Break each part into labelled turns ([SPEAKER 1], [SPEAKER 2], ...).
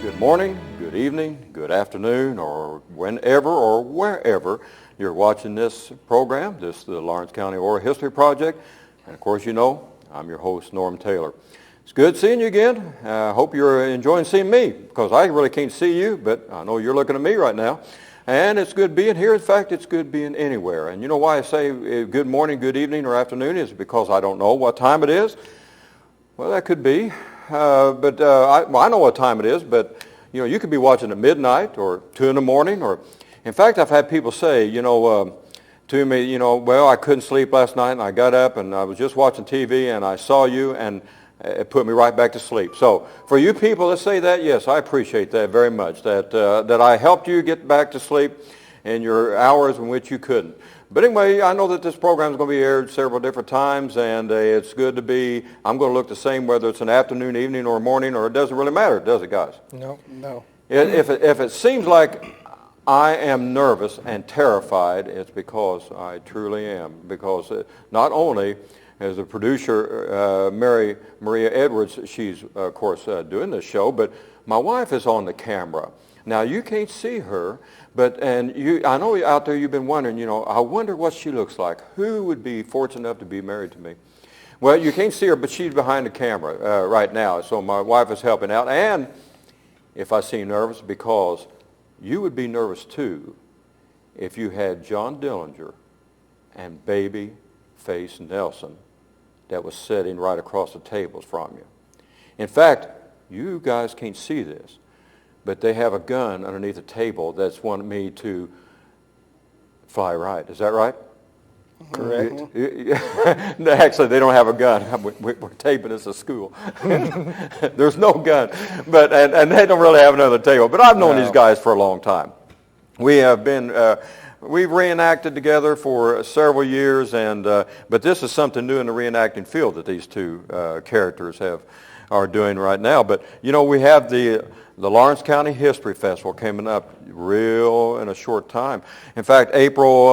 [SPEAKER 1] Good morning, good evening, good afternoon, or whenever or wherever you're watching this program. This is the Lawrence County Oral History Project. And of course, you know, I'm your host, Norm Taylor. It's good seeing you again. I hope you're enjoying seeing me, because I really can't see you, but I know you're looking at me right now. And it's good being here. In fact, it's good being anywhere. And you know why I say good morning, good evening, or afternoon is because I don't know what time it is. Well, that could be. I know what time it is, but you know, you could be watching at midnight or 2 in the morning. Or, in fact, I've had people say, to me, well, I couldn't sleep last night, and I got up and I was just watching TV, and I saw you, and it put me right back to sleep. So for you people that say that, yes, I appreciate that very much, that I helped you get back to sleep in your hours in which you couldn't. But anyway, I know that this program is going to be aired several different times, and it's good to be, I'm going to look the same whether it's an afternoon, evening, or morning, or it doesn't really matter, does it, guys?
[SPEAKER 2] No.
[SPEAKER 1] If it seems like I am nervous and terrified, it's because I truly am. Because not only as a producer, Mary Maria Edwards, she's, of course, doing this show, but my wife is on the camera. Now, you can't see her, I know out there you've been wondering, I wonder what she looks like. Who would be fortunate enough to be married to me? Well, you can't see her, but she's behind the camera right now, so my wife is helping out. And if I seem nervous, because you would be nervous too if you had John Dillinger and baby face Nelson that was sitting right across the tables from you. In fact, you guys can't see this, but they have a gun underneath the table that's wanted me to fly right. Is that right?
[SPEAKER 2] Correct.
[SPEAKER 1] Actually, they don't have a gun. We're taping this at school. There's no gun, and they don't really have another table. But I've known these guys for a long time. We have been, we've reenacted together for several years, but this is something new in the reenacting field that these two characters are doing right now. But we have the Lawrence County History Festival coming up in a short time. In fact, April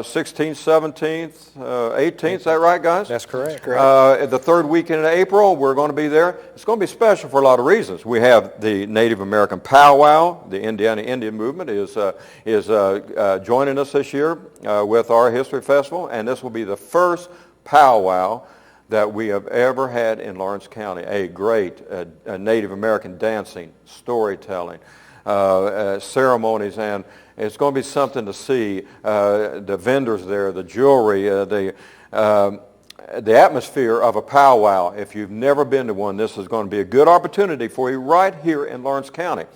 [SPEAKER 1] 16th, 17th, 18th, is that right, guys?
[SPEAKER 2] That's correct.
[SPEAKER 1] The third weekend in April, we're going to be there. It's going to be special for a lot of reasons. We have the Native American powwow. The Indiana Indian movement is joining us this year with our History Festival, and this will be the first powwow that we have ever had in Lawrence County. A great Native American dancing, storytelling, ceremonies, and it's going to be something to see. The vendors there, the jewelry, the atmosphere of a powwow. If you've never been to one, this is going to be a good opportunity for you right here in Lawrence County.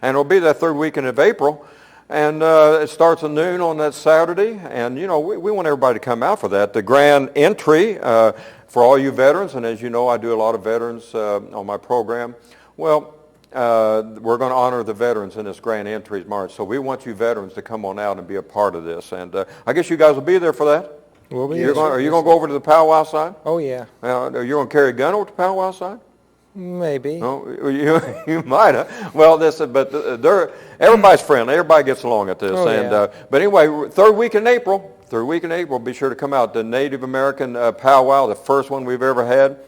[SPEAKER 1] And it'll be that third weekend of April. And it starts at noon on that Saturday, and we want everybody to come out for that. The grand entry for all you veterans, and as you know, I do a lot of veterans on my program. Well, we're going to honor the veterans in this grand entry march, so we want you veterans to come on out and be a part of this. And I guess you guys will be there for that.
[SPEAKER 2] We'll be.
[SPEAKER 1] Are you going to go over to the powwow side?
[SPEAKER 2] Oh yeah.
[SPEAKER 1] Are you going to carry a gun over to the powwow side?
[SPEAKER 2] Maybe.
[SPEAKER 1] Oh, you might have. Well, everybody's friendly. Everybody gets along at this.
[SPEAKER 2] Oh, yeah.
[SPEAKER 1] But anyway, third week in April, be sure to come out. The Native American powwow, the first one we've ever had.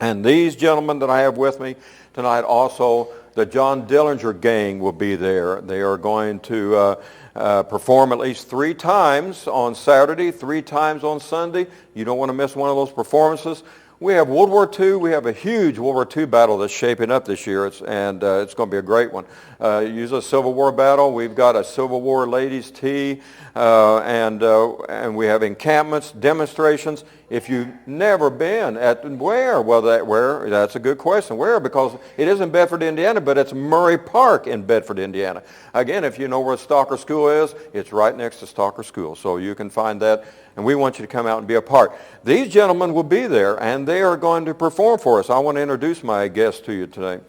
[SPEAKER 1] And these gentlemen that I have with me tonight, also the John Dillinger gang will be there. They are going to perform at least 3 times on Saturday, 3 times on Sunday. You don't want to miss one of those performances. We have World War II. We have a huge World War II battle that's shaping up this year, it's going to be a great one. Usually a Civil War battle. We've got a Civil War ladies' tea, and we have encampments, demonstrations. If you've never been where? Well, where? That's a good question. Where? Because it is in Bedford, Indiana, but it's Murray Park in Bedford, Indiana. Again, if you know where Stalker School is, it's right next to Stalker School, so you can find that. And we want you to come out and be a part. These gentlemen will be there, and they are going to perform for us. I want to introduce my guests to you today.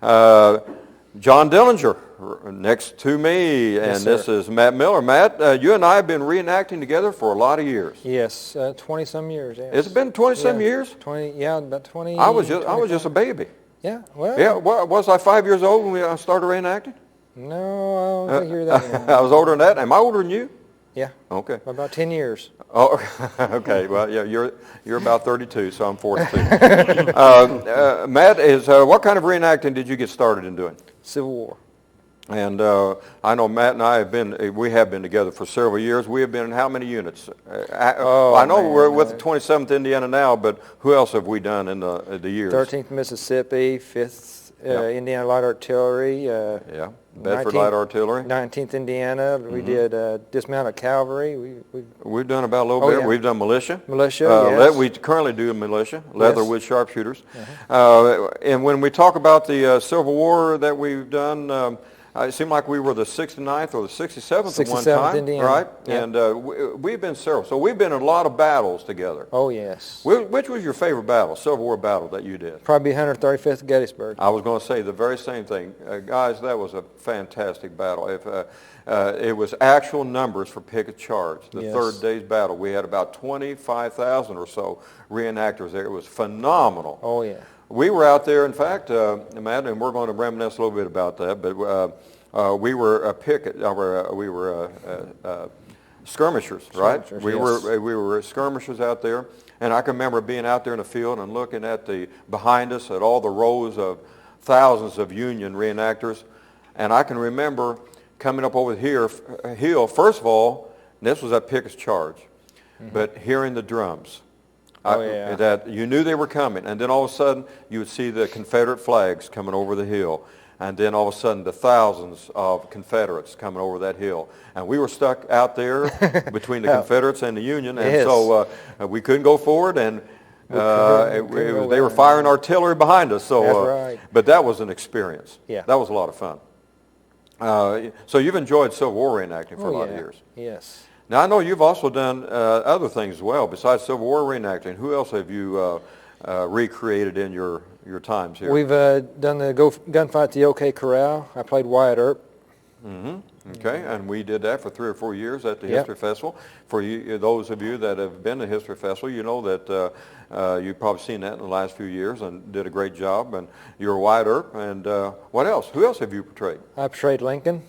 [SPEAKER 1] John Dillinger, next to me, and
[SPEAKER 2] yes,
[SPEAKER 1] this is Matt Miller. Matt, you and I have been reenacting together for a lot of years.
[SPEAKER 2] Yes, 20-some years. Yes.
[SPEAKER 1] It's been 20-some years?
[SPEAKER 2] 20, yeah, about 20.
[SPEAKER 1] I was just a baby.
[SPEAKER 2] Yeah, well.
[SPEAKER 1] Yeah, was I 5 years old when I started reenacting?
[SPEAKER 2] No, I don't think you're that young.
[SPEAKER 1] I was older than that. Am I older than you?
[SPEAKER 2] Yeah.
[SPEAKER 1] Okay.
[SPEAKER 2] About 10 years.
[SPEAKER 1] Oh, okay. Well, yeah, you're about 32, so I'm 42. Matt, what kind of reenacting did you get started in doing?
[SPEAKER 2] Civil War.
[SPEAKER 1] And I know Matt and I we have been together for several years. We have been in how many units? I know
[SPEAKER 2] man,
[SPEAKER 1] we're with the 27th Indiana now, but who else have we done in the years?
[SPEAKER 2] 13th Mississippi, 5th Indiana Light Artillery.
[SPEAKER 1] Yeah, Bedford Light Artillery.
[SPEAKER 2] 19th Indiana. We did dismounted cavalry.
[SPEAKER 1] We've done about a little bit.
[SPEAKER 2] Yeah.
[SPEAKER 1] We've done militia.
[SPEAKER 2] Militia, yes.
[SPEAKER 1] We currently do militia, Leatherwood sharpshooters.
[SPEAKER 2] Uh-huh.
[SPEAKER 1] And when we talk about the Civil War that we've done, it seemed like we were the 69th or the 67th at one
[SPEAKER 2] 67th
[SPEAKER 1] time,
[SPEAKER 2] Indiana.
[SPEAKER 1] right?
[SPEAKER 2] Yep.
[SPEAKER 1] And we've been several. So we've been in a lot of battles together.
[SPEAKER 2] Oh, yes.
[SPEAKER 1] Which was your favorite battle, Civil War battle that you did?
[SPEAKER 2] Probably 135th Gettysburg.
[SPEAKER 1] I was going to say the very same thing. Guys, that was a fantastic battle. It was actual numbers for picket charge. The
[SPEAKER 2] Yes.
[SPEAKER 1] third day's battle, we had about 25,000 or so reenactors there. It was phenomenal.
[SPEAKER 2] Oh, yeah.
[SPEAKER 1] We were out there, in fact, Matt, and we're going to reminisce a little bit about that, but we were skirmishers, right?
[SPEAKER 2] Skirmishers,
[SPEAKER 1] We
[SPEAKER 2] yes.
[SPEAKER 1] were skirmishers out there, and I can remember being out there in the field and looking at behind us at all the rows of thousands of Union reenactors, and I can remember coming up over here, hill. First of all, this was at Pickett's charge, but hearing the drums.
[SPEAKER 2] Oh, yeah.
[SPEAKER 1] That you knew they were coming, and then all of a sudden you would see the Confederate flags coming over the hill, and then all of a sudden the thousands of Confederates coming over that hill, and we were stuck out there between the Confederates and the Union, and
[SPEAKER 2] Yes.
[SPEAKER 1] so we couldn't go forward, and they were firing artillery behind us. So,
[SPEAKER 2] That's right.
[SPEAKER 1] But that was an experience.
[SPEAKER 2] Yeah.
[SPEAKER 1] That was a lot of fun. So you've enjoyed Civil War reenacting for a lot of years.
[SPEAKER 2] Yes.
[SPEAKER 1] Now, I know you've also done other things as well besides Civil War reenacting. Who else have you recreated in your times here?
[SPEAKER 2] We've done the gunfight at the OK Corral. I played Wyatt Earp.
[SPEAKER 1] Okay, and we did that for 3 or 4 years at the
[SPEAKER 2] Yep.
[SPEAKER 1] History Festival. For you, those of you that have been to History Festival, you know that you've probably seen that in the last few years and did a great job. And you're Wyatt Earp. And what else? Who else have you portrayed?
[SPEAKER 2] I portrayed Lincoln.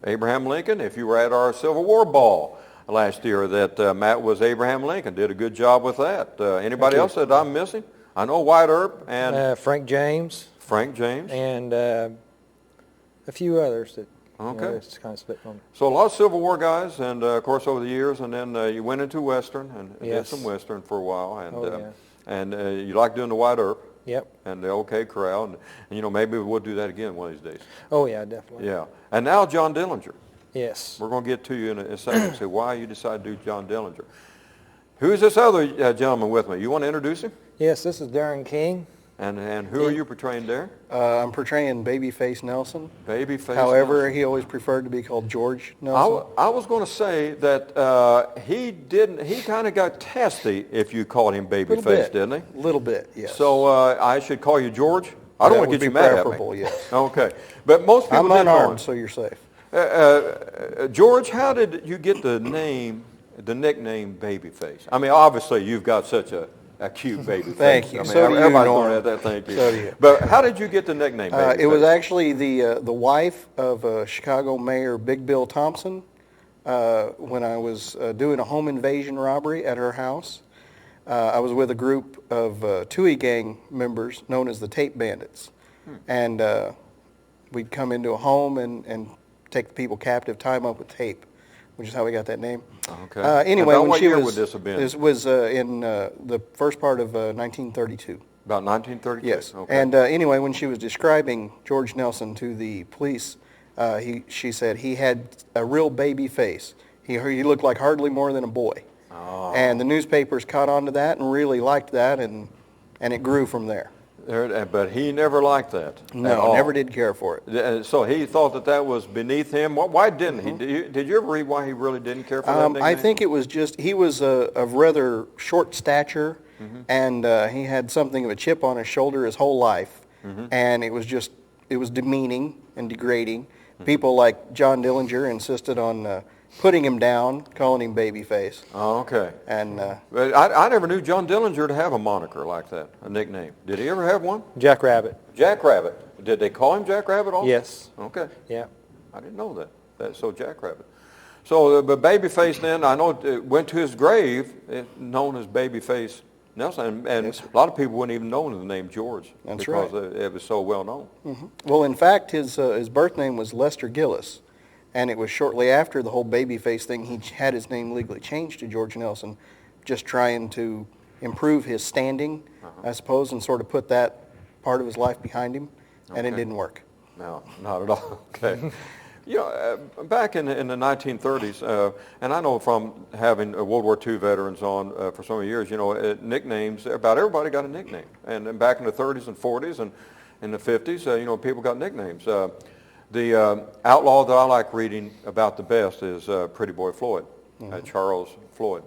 [SPEAKER 1] Abraham Lincoln. If you were at our Civil War ball last year, that Matt was Abraham Lincoln. Did a good job with that. Anybody else that I'm missing? I know Wyatt Earp and
[SPEAKER 2] Frank James.
[SPEAKER 1] Frank James.
[SPEAKER 2] And a few others that
[SPEAKER 1] Okay.
[SPEAKER 2] it's kind of split on.
[SPEAKER 1] So a lot of Civil War guys, and of course over the years, and then you went into Western and did
[SPEAKER 2] Yes.
[SPEAKER 1] some Western for a while, and
[SPEAKER 2] Oh, yeah.
[SPEAKER 1] and you like doing the Wyatt Earp
[SPEAKER 2] Yep.
[SPEAKER 1] and the OK Corral, and maybe we'll do that again one of these days.
[SPEAKER 2] Oh, yeah, definitely.
[SPEAKER 1] Yeah, and now John Dillinger.
[SPEAKER 2] Yes.
[SPEAKER 1] We're going to get to you in a second and say why you decided to do John Dillinger. Who is this other gentleman with me? You want to introduce him?
[SPEAKER 2] Yes, this is Darren King.
[SPEAKER 1] And who are you portraying there?
[SPEAKER 3] I'm portraying Babyface Nelson.
[SPEAKER 1] Babyface.
[SPEAKER 3] However,
[SPEAKER 1] Nelson.
[SPEAKER 3] he always preferred to be called George Nelson.
[SPEAKER 1] I was going to say that he kind of got testy if you called him Babyface, didn't he?
[SPEAKER 3] A little bit, yes.
[SPEAKER 1] So I should call you George? I don't want to get you mad at me.
[SPEAKER 3] preferable, yes.
[SPEAKER 1] Okay. But most people
[SPEAKER 3] I'm
[SPEAKER 1] didn't know him.
[SPEAKER 3] unarmed, so you're safe.
[SPEAKER 1] George, how did you get the nickname Babyface? I mean, obviously you've got such a cute baby
[SPEAKER 3] Thank
[SPEAKER 1] face.
[SPEAKER 3] you.
[SPEAKER 1] I mean,
[SPEAKER 3] So do you,
[SPEAKER 1] everybody's
[SPEAKER 3] Norm.
[SPEAKER 1] going at that. Thank you.
[SPEAKER 3] So do you.
[SPEAKER 1] But how did you get the nickname Babyface?
[SPEAKER 3] It was actually the wife of Chicago Mayor Big Bill Thompson when I was doing a home invasion robbery at her house. I was with a group of Tui gang members known as the Tape Bandits. And we'd come into a home and take the people captive, tie them up with tape, which is how we got that name.
[SPEAKER 1] Okay.
[SPEAKER 3] Anyway,
[SPEAKER 1] About
[SPEAKER 3] when
[SPEAKER 1] what
[SPEAKER 3] she
[SPEAKER 1] year
[SPEAKER 3] was,
[SPEAKER 1] would this have been?
[SPEAKER 3] This was in the first part of 1932.
[SPEAKER 1] About 1932?
[SPEAKER 3] Yes.
[SPEAKER 1] Okay.
[SPEAKER 3] And anyway, when she was describing George Nelson to the police, she said he had a real baby face. He looked like hardly more than a boy.
[SPEAKER 1] Oh.
[SPEAKER 3] And the newspapers caught on to that and really liked that, and it grew from there.
[SPEAKER 1] But he never liked that. at
[SPEAKER 3] No,
[SPEAKER 1] all.
[SPEAKER 3] never did care for it.
[SPEAKER 1] So he thought that was beneath him. Why didn't he? Did you ever read why he really didn't care for that nickname?
[SPEAKER 3] I think it was just he was of rather short stature, and he had something of a chip on his shoulder his whole life, and it was demeaning and degrading. People like John Dillinger insisted on putting him down, calling him Babyface.
[SPEAKER 1] Oh, okay.
[SPEAKER 3] And
[SPEAKER 1] But I never knew John Dillinger to have a moniker like that, a nickname. Did he ever have one?
[SPEAKER 2] Jack Rabbit.
[SPEAKER 1] Jack Rabbit. Did they call him Jack Rabbit also?
[SPEAKER 2] Yes.
[SPEAKER 1] Okay.
[SPEAKER 2] Yeah.
[SPEAKER 1] I didn't know that. So Jack Rabbit. So but Babyface then, I know, went to his grave known as Babyface Nelson, and
[SPEAKER 3] Yes.
[SPEAKER 1] a lot of people wouldn't even know the name George.
[SPEAKER 3] That's
[SPEAKER 1] because
[SPEAKER 3] right.
[SPEAKER 1] it was so well known.
[SPEAKER 3] Well, in fact, his birth name was Lester Gillis, and it was shortly after the whole babyface thing he had his name legally changed to George Nelson, just trying to improve his standing, I suppose, and sort of put that part of his life behind him, and it
[SPEAKER 1] Okay.
[SPEAKER 3] didn't work.
[SPEAKER 1] No, not at all. Okay. Back in the 1930s, and I know from having World War II veterans on for so many years, nicknames, about everybody got a nickname. And then back in the 30s and 40s and in the 50s, people got nicknames. The outlaw that I like reading about the best is Pretty Boy Floyd, Charles Floyd.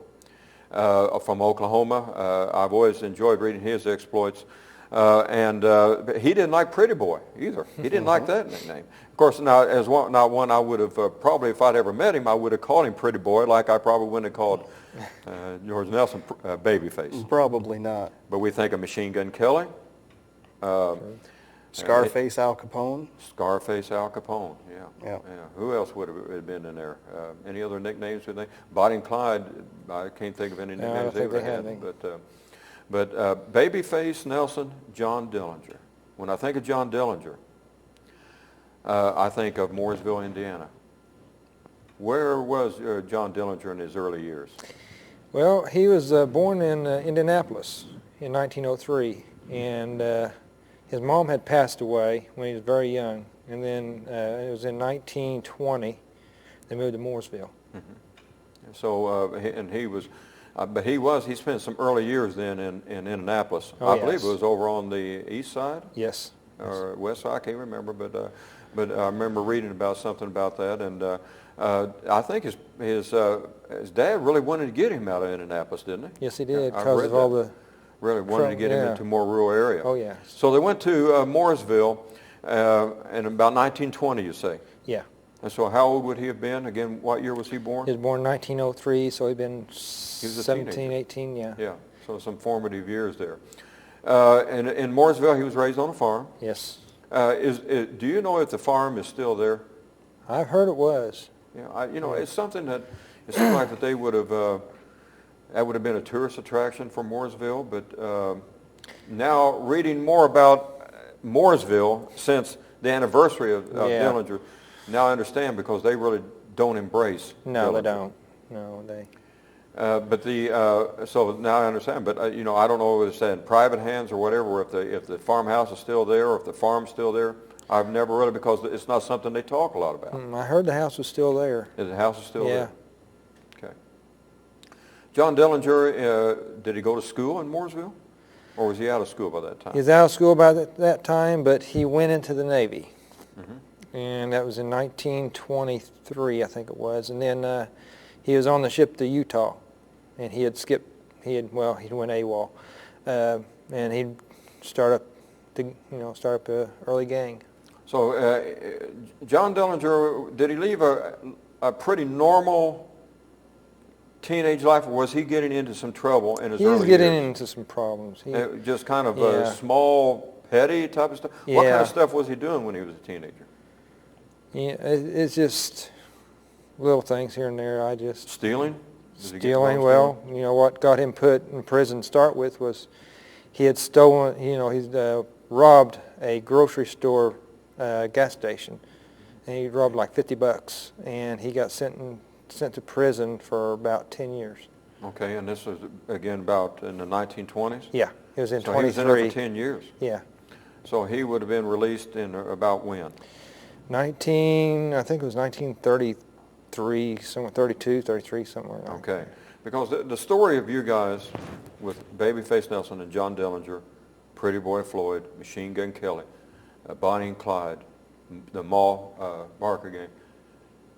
[SPEAKER 1] From Oklahoma. I've always enjoyed reading his exploits. And he didn't like Pretty Boy either. He didn't like that nickname. Of course, now as one I would have probably, if I'd ever met him, I would have called him Pretty Boy, like I probably wouldn't have called George Nelson Babyface.
[SPEAKER 3] Probably not.
[SPEAKER 1] But we think of Machine Gun Kelly,
[SPEAKER 3] Scarface Al Capone.
[SPEAKER 1] Scarface Al Capone.
[SPEAKER 3] Yeah.
[SPEAKER 1] Who else would have been in there? Any other nicknames? You think? Bonnie and Clyde. I can't think of any
[SPEAKER 2] No, I
[SPEAKER 1] nicknames
[SPEAKER 2] don't think
[SPEAKER 1] ever
[SPEAKER 2] they had
[SPEAKER 1] had.
[SPEAKER 2] any.
[SPEAKER 1] But Babyface Nelson, John Dillinger. When I think of John Dillinger, I think of Mooresville, Indiana. Where was John Dillinger in his early years?
[SPEAKER 2] Well, he was born in Indianapolis in 1903, and his mom had passed away when he was very young, and then it was in 1920 they moved to Mooresville.
[SPEAKER 1] So, he spent some early years then in Indianapolis.
[SPEAKER 2] Oh,
[SPEAKER 1] I believe
[SPEAKER 2] yes.
[SPEAKER 1] it was over on the east side
[SPEAKER 2] Yes.
[SPEAKER 1] or west side. I can't remember, but I remember reading about something about that, and I think his dad really wanted to get him out of Indianapolis, didn't he?
[SPEAKER 2] Yes, he did,
[SPEAKER 1] I've
[SPEAKER 2] because
[SPEAKER 1] read
[SPEAKER 2] of all
[SPEAKER 1] that.
[SPEAKER 2] the...
[SPEAKER 1] Really wanted to get him
[SPEAKER 2] Yeah.
[SPEAKER 1] into a more rural area.
[SPEAKER 2] Oh, yes.
[SPEAKER 1] So they went to Mooresville in about 1920, you say.
[SPEAKER 2] Yeah.
[SPEAKER 1] And so how old would he have been? Again, what year was he born?
[SPEAKER 2] He was born in 1903, so he'd been
[SPEAKER 1] a
[SPEAKER 2] 17,
[SPEAKER 1] teenager.
[SPEAKER 2] 18, yeah.
[SPEAKER 1] Yeah, so some formative years there. And in Mooresville, he was raised on a farm.
[SPEAKER 2] Yes.
[SPEAKER 1] Do you know if the farm is still there?
[SPEAKER 2] I've heard it was.
[SPEAKER 1] Yeah, it's something that it seems like that they would have. That would have been a tourist attraction for Mooresville, but now reading more about Mooresville since the anniversary of
[SPEAKER 2] Yeah.
[SPEAKER 1] Dillinger, now I understand because they really don't embrace
[SPEAKER 2] No, they
[SPEAKER 1] Dillinger.
[SPEAKER 2] don't. No, they...
[SPEAKER 1] So now I understand, but I don't know if it's in private hands or whatever, if the farmhouse is still there or if the farm's still there. I've never really, because it's not something they talk a lot about.
[SPEAKER 2] I heard the house was still there.
[SPEAKER 1] The house is still
[SPEAKER 2] Yeah.
[SPEAKER 1] there? Okay. John Dillinger, did he go to school in Mooresville? Or was he out of school by that time?
[SPEAKER 2] He was out of school by that time, but he went into the Navy. And that was in 1923, I think it was. And then he was on the ship to Utah, and he went AWOL. And he'd start up a early gang.
[SPEAKER 1] So John Dillinger, did he leave a pretty normal teenage life, or was he getting into some trouble in his early years?
[SPEAKER 2] He was getting into some problems.
[SPEAKER 1] Just kind of
[SPEAKER 2] Yeah.
[SPEAKER 1] small, petty type of stuff? What kind
[SPEAKER 2] Yeah.
[SPEAKER 1] of stuff was he doing when he was a teenager?
[SPEAKER 2] Yeah, it's just little things here and there.
[SPEAKER 1] Stealing? Did he get
[SPEAKER 2] Stealing,
[SPEAKER 1] involved
[SPEAKER 2] well,
[SPEAKER 1] stealing?
[SPEAKER 2] what got him put in prison to start with was he had stolen, he'd robbed a grocery store gas station, and he robbed like $50, and he got sent to prison for about 10 years.
[SPEAKER 1] Okay, and this was, again, about in the 1920s?
[SPEAKER 2] Yeah, it was in
[SPEAKER 1] So
[SPEAKER 2] 23.
[SPEAKER 1] he was in there for 10 years.
[SPEAKER 2] Yeah.
[SPEAKER 1] So he would have been released in about when?
[SPEAKER 2] I think it was 1933, somewhere 32, 33, somewhere like that.
[SPEAKER 1] Okay, because the story of you guys with Babyface Nelson and John Dillinger, Pretty Boy Floyd, Machine Gun Kelly, Bonnie and Clyde, the Mall Barker gang,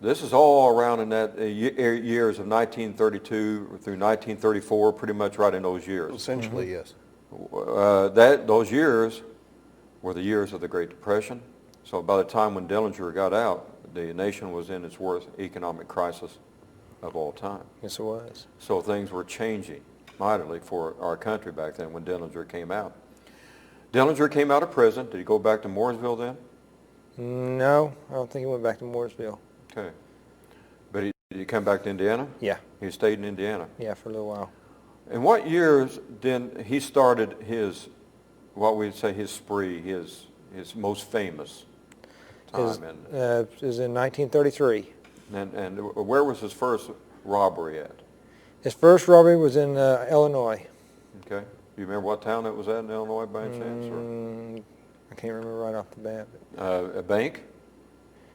[SPEAKER 1] this is all around in that years of 1932 through 1934, pretty much right in those years.
[SPEAKER 3] Essentially, yes.
[SPEAKER 1] Those years were the years of the Great Depression. So by the time when Dillinger got out, the nation was in its worst economic crisis of all time.
[SPEAKER 2] Yes, it was.
[SPEAKER 1] So things were changing mightily for our country back then when Dillinger came out. Dillinger came out of prison. Did he go back to Mooresville then?
[SPEAKER 2] No, I don't think he went back to Mooresville.
[SPEAKER 1] Okay. But did he come back to Indiana?
[SPEAKER 2] Yeah,
[SPEAKER 1] He stayed in Indiana.
[SPEAKER 2] yeah, for a little while.
[SPEAKER 1] In what years then he started his, what we'd say his spree, his most famous time?
[SPEAKER 2] Is in 1933.
[SPEAKER 1] And where was his first robbery at?
[SPEAKER 2] His first robbery was in Illinois.
[SPEAKER 1] Okay. Do you remember what town it was at in Illinois by any chance?
[SPEAKER 2] I can't remember right off the bat.
[SPEAKER 1] A bank?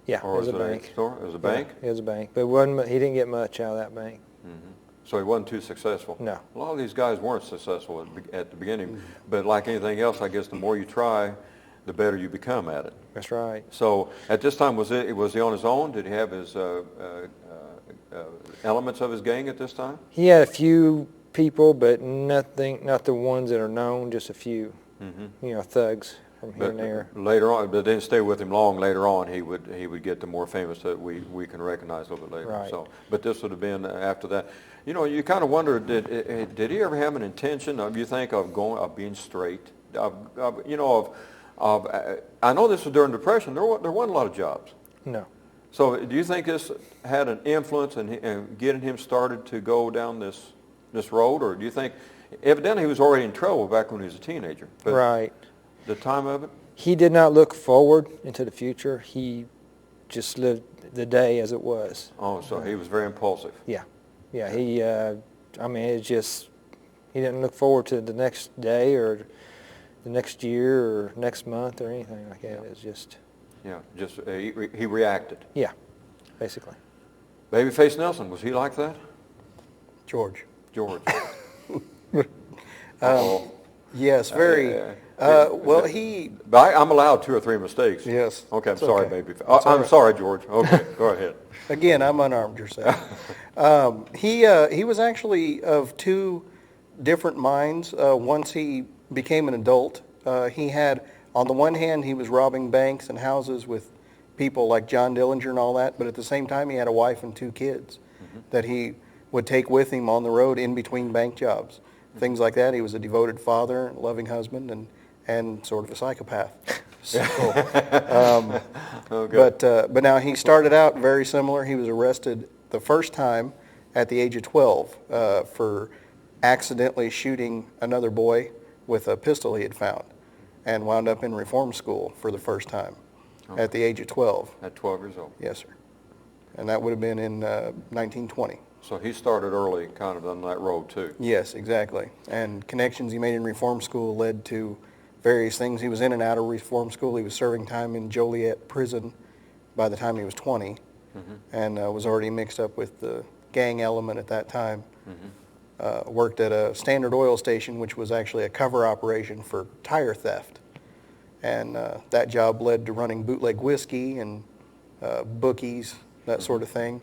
[SPEAKER 2] Yeah,
[SPEAKER 1] Or
[SPEAKER 2] it was a
[SPEAKER 1] it
[SPEAKER 2] bank.
[SPEAKER 1] a store? It was a bank?
[SPEAKER 2] Yeah, it was a bank, but he didn't get much out of that bank.
[SPEAKER 1] So he wasn't too successful?
[SPEAKER 2] No.
[SPEAKER 1] A lot of these guys weren't successful at the beginning, but like anything else, I guess the more you try, the better you become at it.
[SPEAKER 2] That's right.
[SPEAKER 1] So at this time, was he on his own? Did he have his elements of his gang at this time?
[SPEAKER 2] He had a few people, but not the ones that are known, just a few, thugs from here and there.
[SPEAKER 1] Later on, but it didn't stay with him long. Later on, he would get the more famous that we can recognize a little bit later.
[SPEAKER 2] Right.
[SPEAKER 1] So, but this would have been after that. You know, you kind of wonder, did he ever have an intention of, you think, of being straight? I know this was during the Depression. There wasn't a lot of jobs.
[SPEAKER 2] No.
[SPEAKER 1] So do you think this had an influence in getting him started to go down this road, or do you think, evidently he was already in trouble back when he was a teenager? But
[SPEAKER 2] Right.
[SPEAKER 1] the time of it?
[SPEAKER 2] He did not look forward into the future. He just lived the day as it was.
[SPEAKER 1] Oh, so he was very impulsive.
[SPEAKER 2] Yeah. Yeah, it's just, he didn't look forward to the next day or the next year or next month or anything like that. It's just...
[SPEAKER 1] Yeah, just he reacted.
[SPEAKER 2] Yeah, basically.
[SPEAKER 1] Babyface Nelson, was he like that?
[SPEAKER 3] George. Yes, very. Well, he...
[SPEAKER 1] I'm allowed 2 or 3 mistakes.
[SPEAKER 3] Yes.
[SPEAKER 1] Okay, I'm
[SPEAKER 3] it's
[SPEAKER 1] sorry,
[SPEAKER 3] okay.
[SPEAKER 1] Babyface. I'm sorry, George. Okay, go ahead.
[SPEAKER 3] Again, I'm unarmed yourself. He was actually of 2 different minds. Once he became an adult, he had, on the one hand, he was robbing banks and houses with people like John Dillinger and all that, but at the same time, he had a wife and 2 kids that he would take with him on the road in between bank jobs. Things like that. He was a devoted father, loving husband, and sort of a psychopath. So,
[SPEAKER 1] Okay.
[SPEAKER 3] but now he started out very similar. He was arrested the first time at the age of 12 for accidentally shooting another boy with a pistol he had found, and wound up in reform school for the first time at the age of 12.
[SPEAKER 1] At 12 years old.
[SPEAKER 3] Yes, sir. And that would have been in 1920.
[SPEAKER 1] So he started early kind of on that road too.
[SPEAKER 3] Yes, exactly. And connections he made in reform school led to various things. He was in and out of reform school. He was serving time in Joliet prison by the time he was 20, and was already mixed up with the gang element at that time. Worked at a Standard Oil station, which was actually a cover operation for tire theft. And that job led to running bootleg whiskey and bookies, that sort of thing,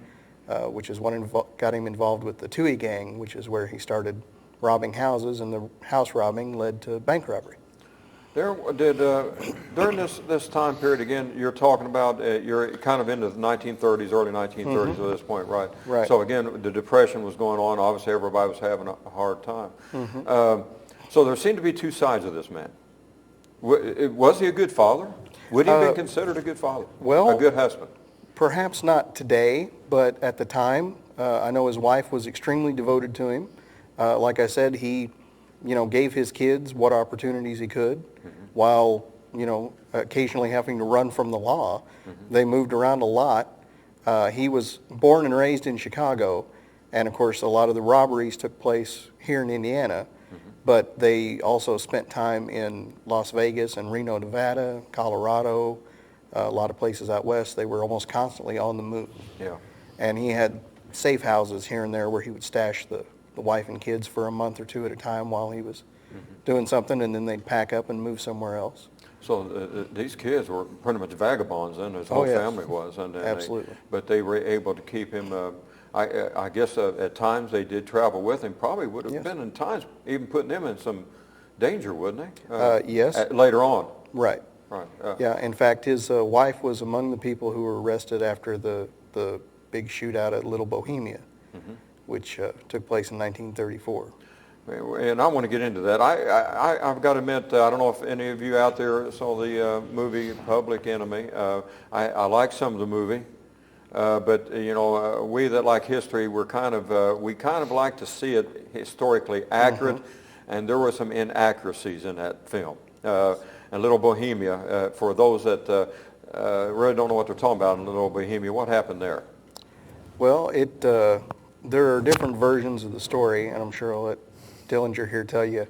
[SPEAKER 3] which is what got him involved with the Toohey gang, which is where he started robbing houses, and the house robbing led to bank robbery.
[SPEAKER 1] During this time period, again, you're talking about, you're kind of into the 1930s, early 1930s at this point, right?
[SPEAKER 3] Right.
[SPEAKER 1] So again, the Depression was going on. Obviously, everybody was having a hard time. So there seemed to be 2 sides of this man. Was he a good father? Would he have been considered a good father?
[SPEAKER 3] Well,
[SPEAKER 1] a good husband?
[SPEAKER 3] Perhaps not today, but at the time, I know his wife was extremely devoted to him. Like I said, he, gave his kids what opportunities he could, while, occasionally having to run from the law. They moved around a lot. He was born and raised in Chicago, and of course, a lot of the robberies took place here in Indiana, but they also spent time in Las Vegas and Reno, Nevada, Colorado, a lot of places out west. They were almost constantly on the move.
[SPEAKER 1] Yeah.
[SPEAKER 3] And he had safe houses here and there where he would stash the wife and kids for a month or 2 at a time while he was doing something, and then they'd pack up and move somewhere else.
[SPEAKER 1] So these kids were pretty much vagabonds, and his whole
[SPEAKER 3] yes.
[SPEAKER 1] family was. And
[SPEAKER 3] Absolutely.
[SPEAKER 1] But they were able to keep him, I guess at times they did travel with him, probably would have
[SPEAKER 3] Yes.
[SPEAKER 1] been in times even putting them in some danger, wouldn't they?
[SPEAKER 3] Yes.
[SPEAKER 1] Later on.
[SPEAKER 3] Right.
[SPEAKER 1] Right.
[SPEAKER 3] Yeah, in fact, his wife was among the people who were arrested after the big shootout at Little Bohemia, which took place in 1934.
[SPEAKER 1] And I want to get into that. I've got to admit, I don't know if any of you out there saw the movie Public Enemy. I like some of the movie. But we that like history, we kind of like to see it historically accurate, and there were some inaccuracies in that film. And Little Bohemia, for those that really don't know what they're talking about in Little Bohemia, what happened there?
[SPEAKER 3] Well, there are different versions of the story, and I'm sure I'll let Dillinger here tell you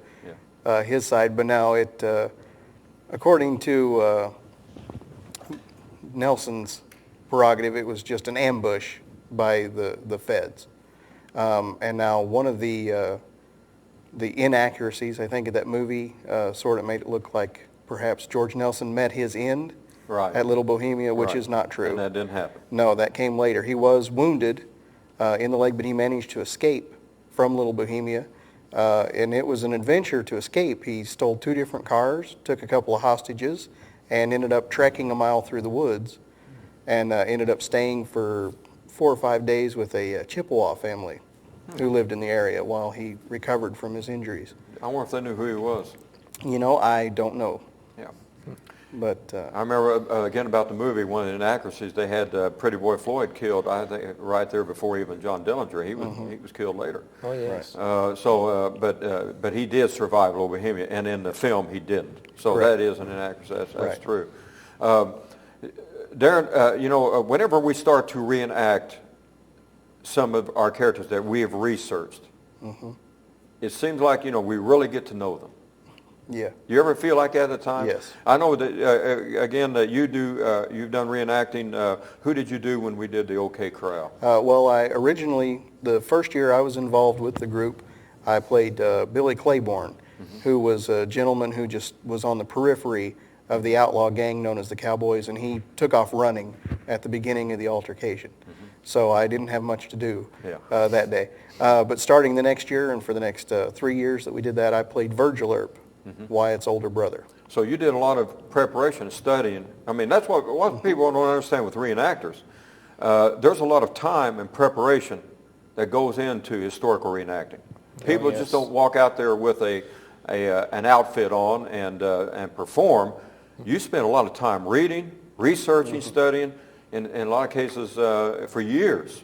[SPEAKER 3] his side. But now according to Nelson's prerogative, it was just an ambush by the feds. And now one of the inaccuracies, I think, of that movie sort of made it look like perhaps George Nelson met his end at Little Bohemia, which is not true.
[SPEAKER 1] And that didn't happen.
[SPEAKER 3] No, that came later. He was wounded in the leg, but he managed to escape from Little Bohemia. And it was an adventure to escape. He stole 2 different cars, took a couple of hostages, and ended up trekking a mile through the woods, and ended up staying for 4 or 5 days with a Chippewa family who lived in the area while he recovered from his injuries.
[SPEAKER 1] I wonder if they knew who he was.
[SPEAKER 3] I don't know.
[SPEAKER 1] Yeah.
[SPEAKER 3] But
[SPEAKER 1] I remember, again, about the movie, one of the inaccuracies, they had Pretty Boy Floyd killed, I think, right there before even John Dillinger. He was killed later.
[SPEAKER 2] Oh, yes.
[SPEAKER 1] Right. But he did survive Little Bohemia, and in the film he didn't. So that is an inaccuracy. That's true. Darren, whenever we start to reenact some of our characters that we have researched, it seems like, we really get to know them.
[SPEAKER 3] Yeah.
[SPEAKER 1] You ever feel like that at times?
[SPEAKER 3] Yes.
[SPEAKER 1] I know that, again, that you've done reenacting. Who did you do when we did the OK Corral?
[SPEAKER 3] Well, the first year I was involved with the group, I played Billy Claiborne, who was a gentleman who just was on the periphery of the outlaw gang known as the Cowboys, and he took off running at the beginning of the altercation. So I didn't have much to do that day. But starting the next year, and for the next 3 years that we did that, I played Virgil Earp, Wyatt's older brother.
[SPEAKER 1] So you did a lot of preparation and studying. I mean, that's what people don't understand with reenactors. There's a lot of time and preparation that goes into historical reenacting. People just don't walk out there with an outfit on and perform. You spend a lot of time reading, researching, studying, in a lot of cases for years,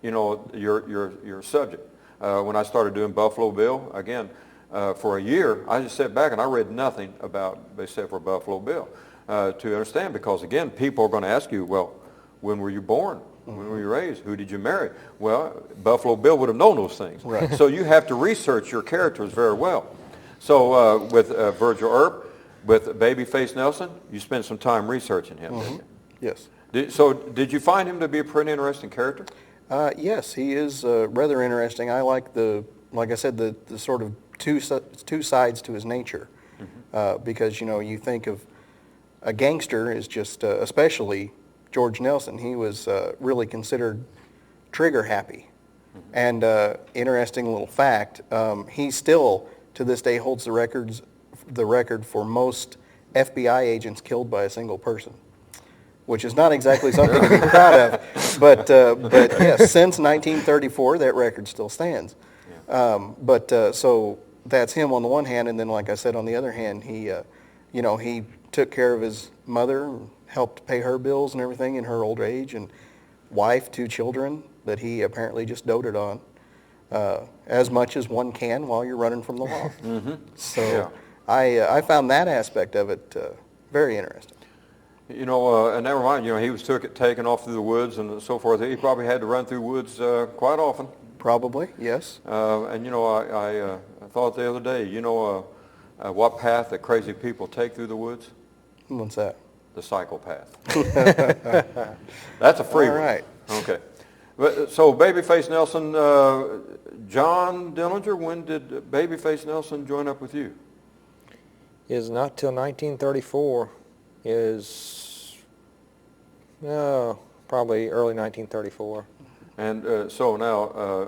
[SPEAKER 1] your subject. When I started doing Buffalo Bill, again, for a year, I just sat back and I read nothing except for Buffalo Bill to understand, because, again, people are going to ask you, well, when were you born? When were you raised? Who did you marry? Well, Buffalo Bill would have known those things. Right. So you have to research your characters very well. So with Virgil Earp, with Babyface Nelson, you spent some time researching him, didn't you?
[SPEAKER 3] Yes.
[SPEAKER 1] Did you find him to be a pretty interesting character?
[SPEAKER 3] Yes, he is rather interesting. I like like I said, the sort of two sides to his nature, because you think of a gangster as just, especially George Nelson. He was really considered trigger happy, and interesting little fact, he still to this day holds the record for most FBI agents killed by a single person, which is not exactly something to be proud of. But yes, since 1934, that record still stands. So that's him on the one hand, and then, like I said, on the other hand, he took care of his mother, and helped pay her bills and everything in her old age, and wife, 2 children that he apparently just doted on, as much as one can while you're running from the law. So I found that aspect of it very interesting.
[SPEAKER 1] And never mind, he was taken off through the woods and so forth. He probably had to run through woods quite often.
[SPEAKER 3] Probably, yes.
[SPEAKER 1] And I thought the other day, what path that crazy people take through the woods?
[SPEAKER 3] What's that?
[SPEAKER 1] The psychopath. That's a free one.
[SPEAKER 3] All right.
[SPEAKER 1] Okay. So Babyface Nelson, John Dillinger, when did Babyface Nelson join up with you?
[SPEAKER 2] Is not till 1934. Probably early 1934.
[SPEAKER 1] And so now,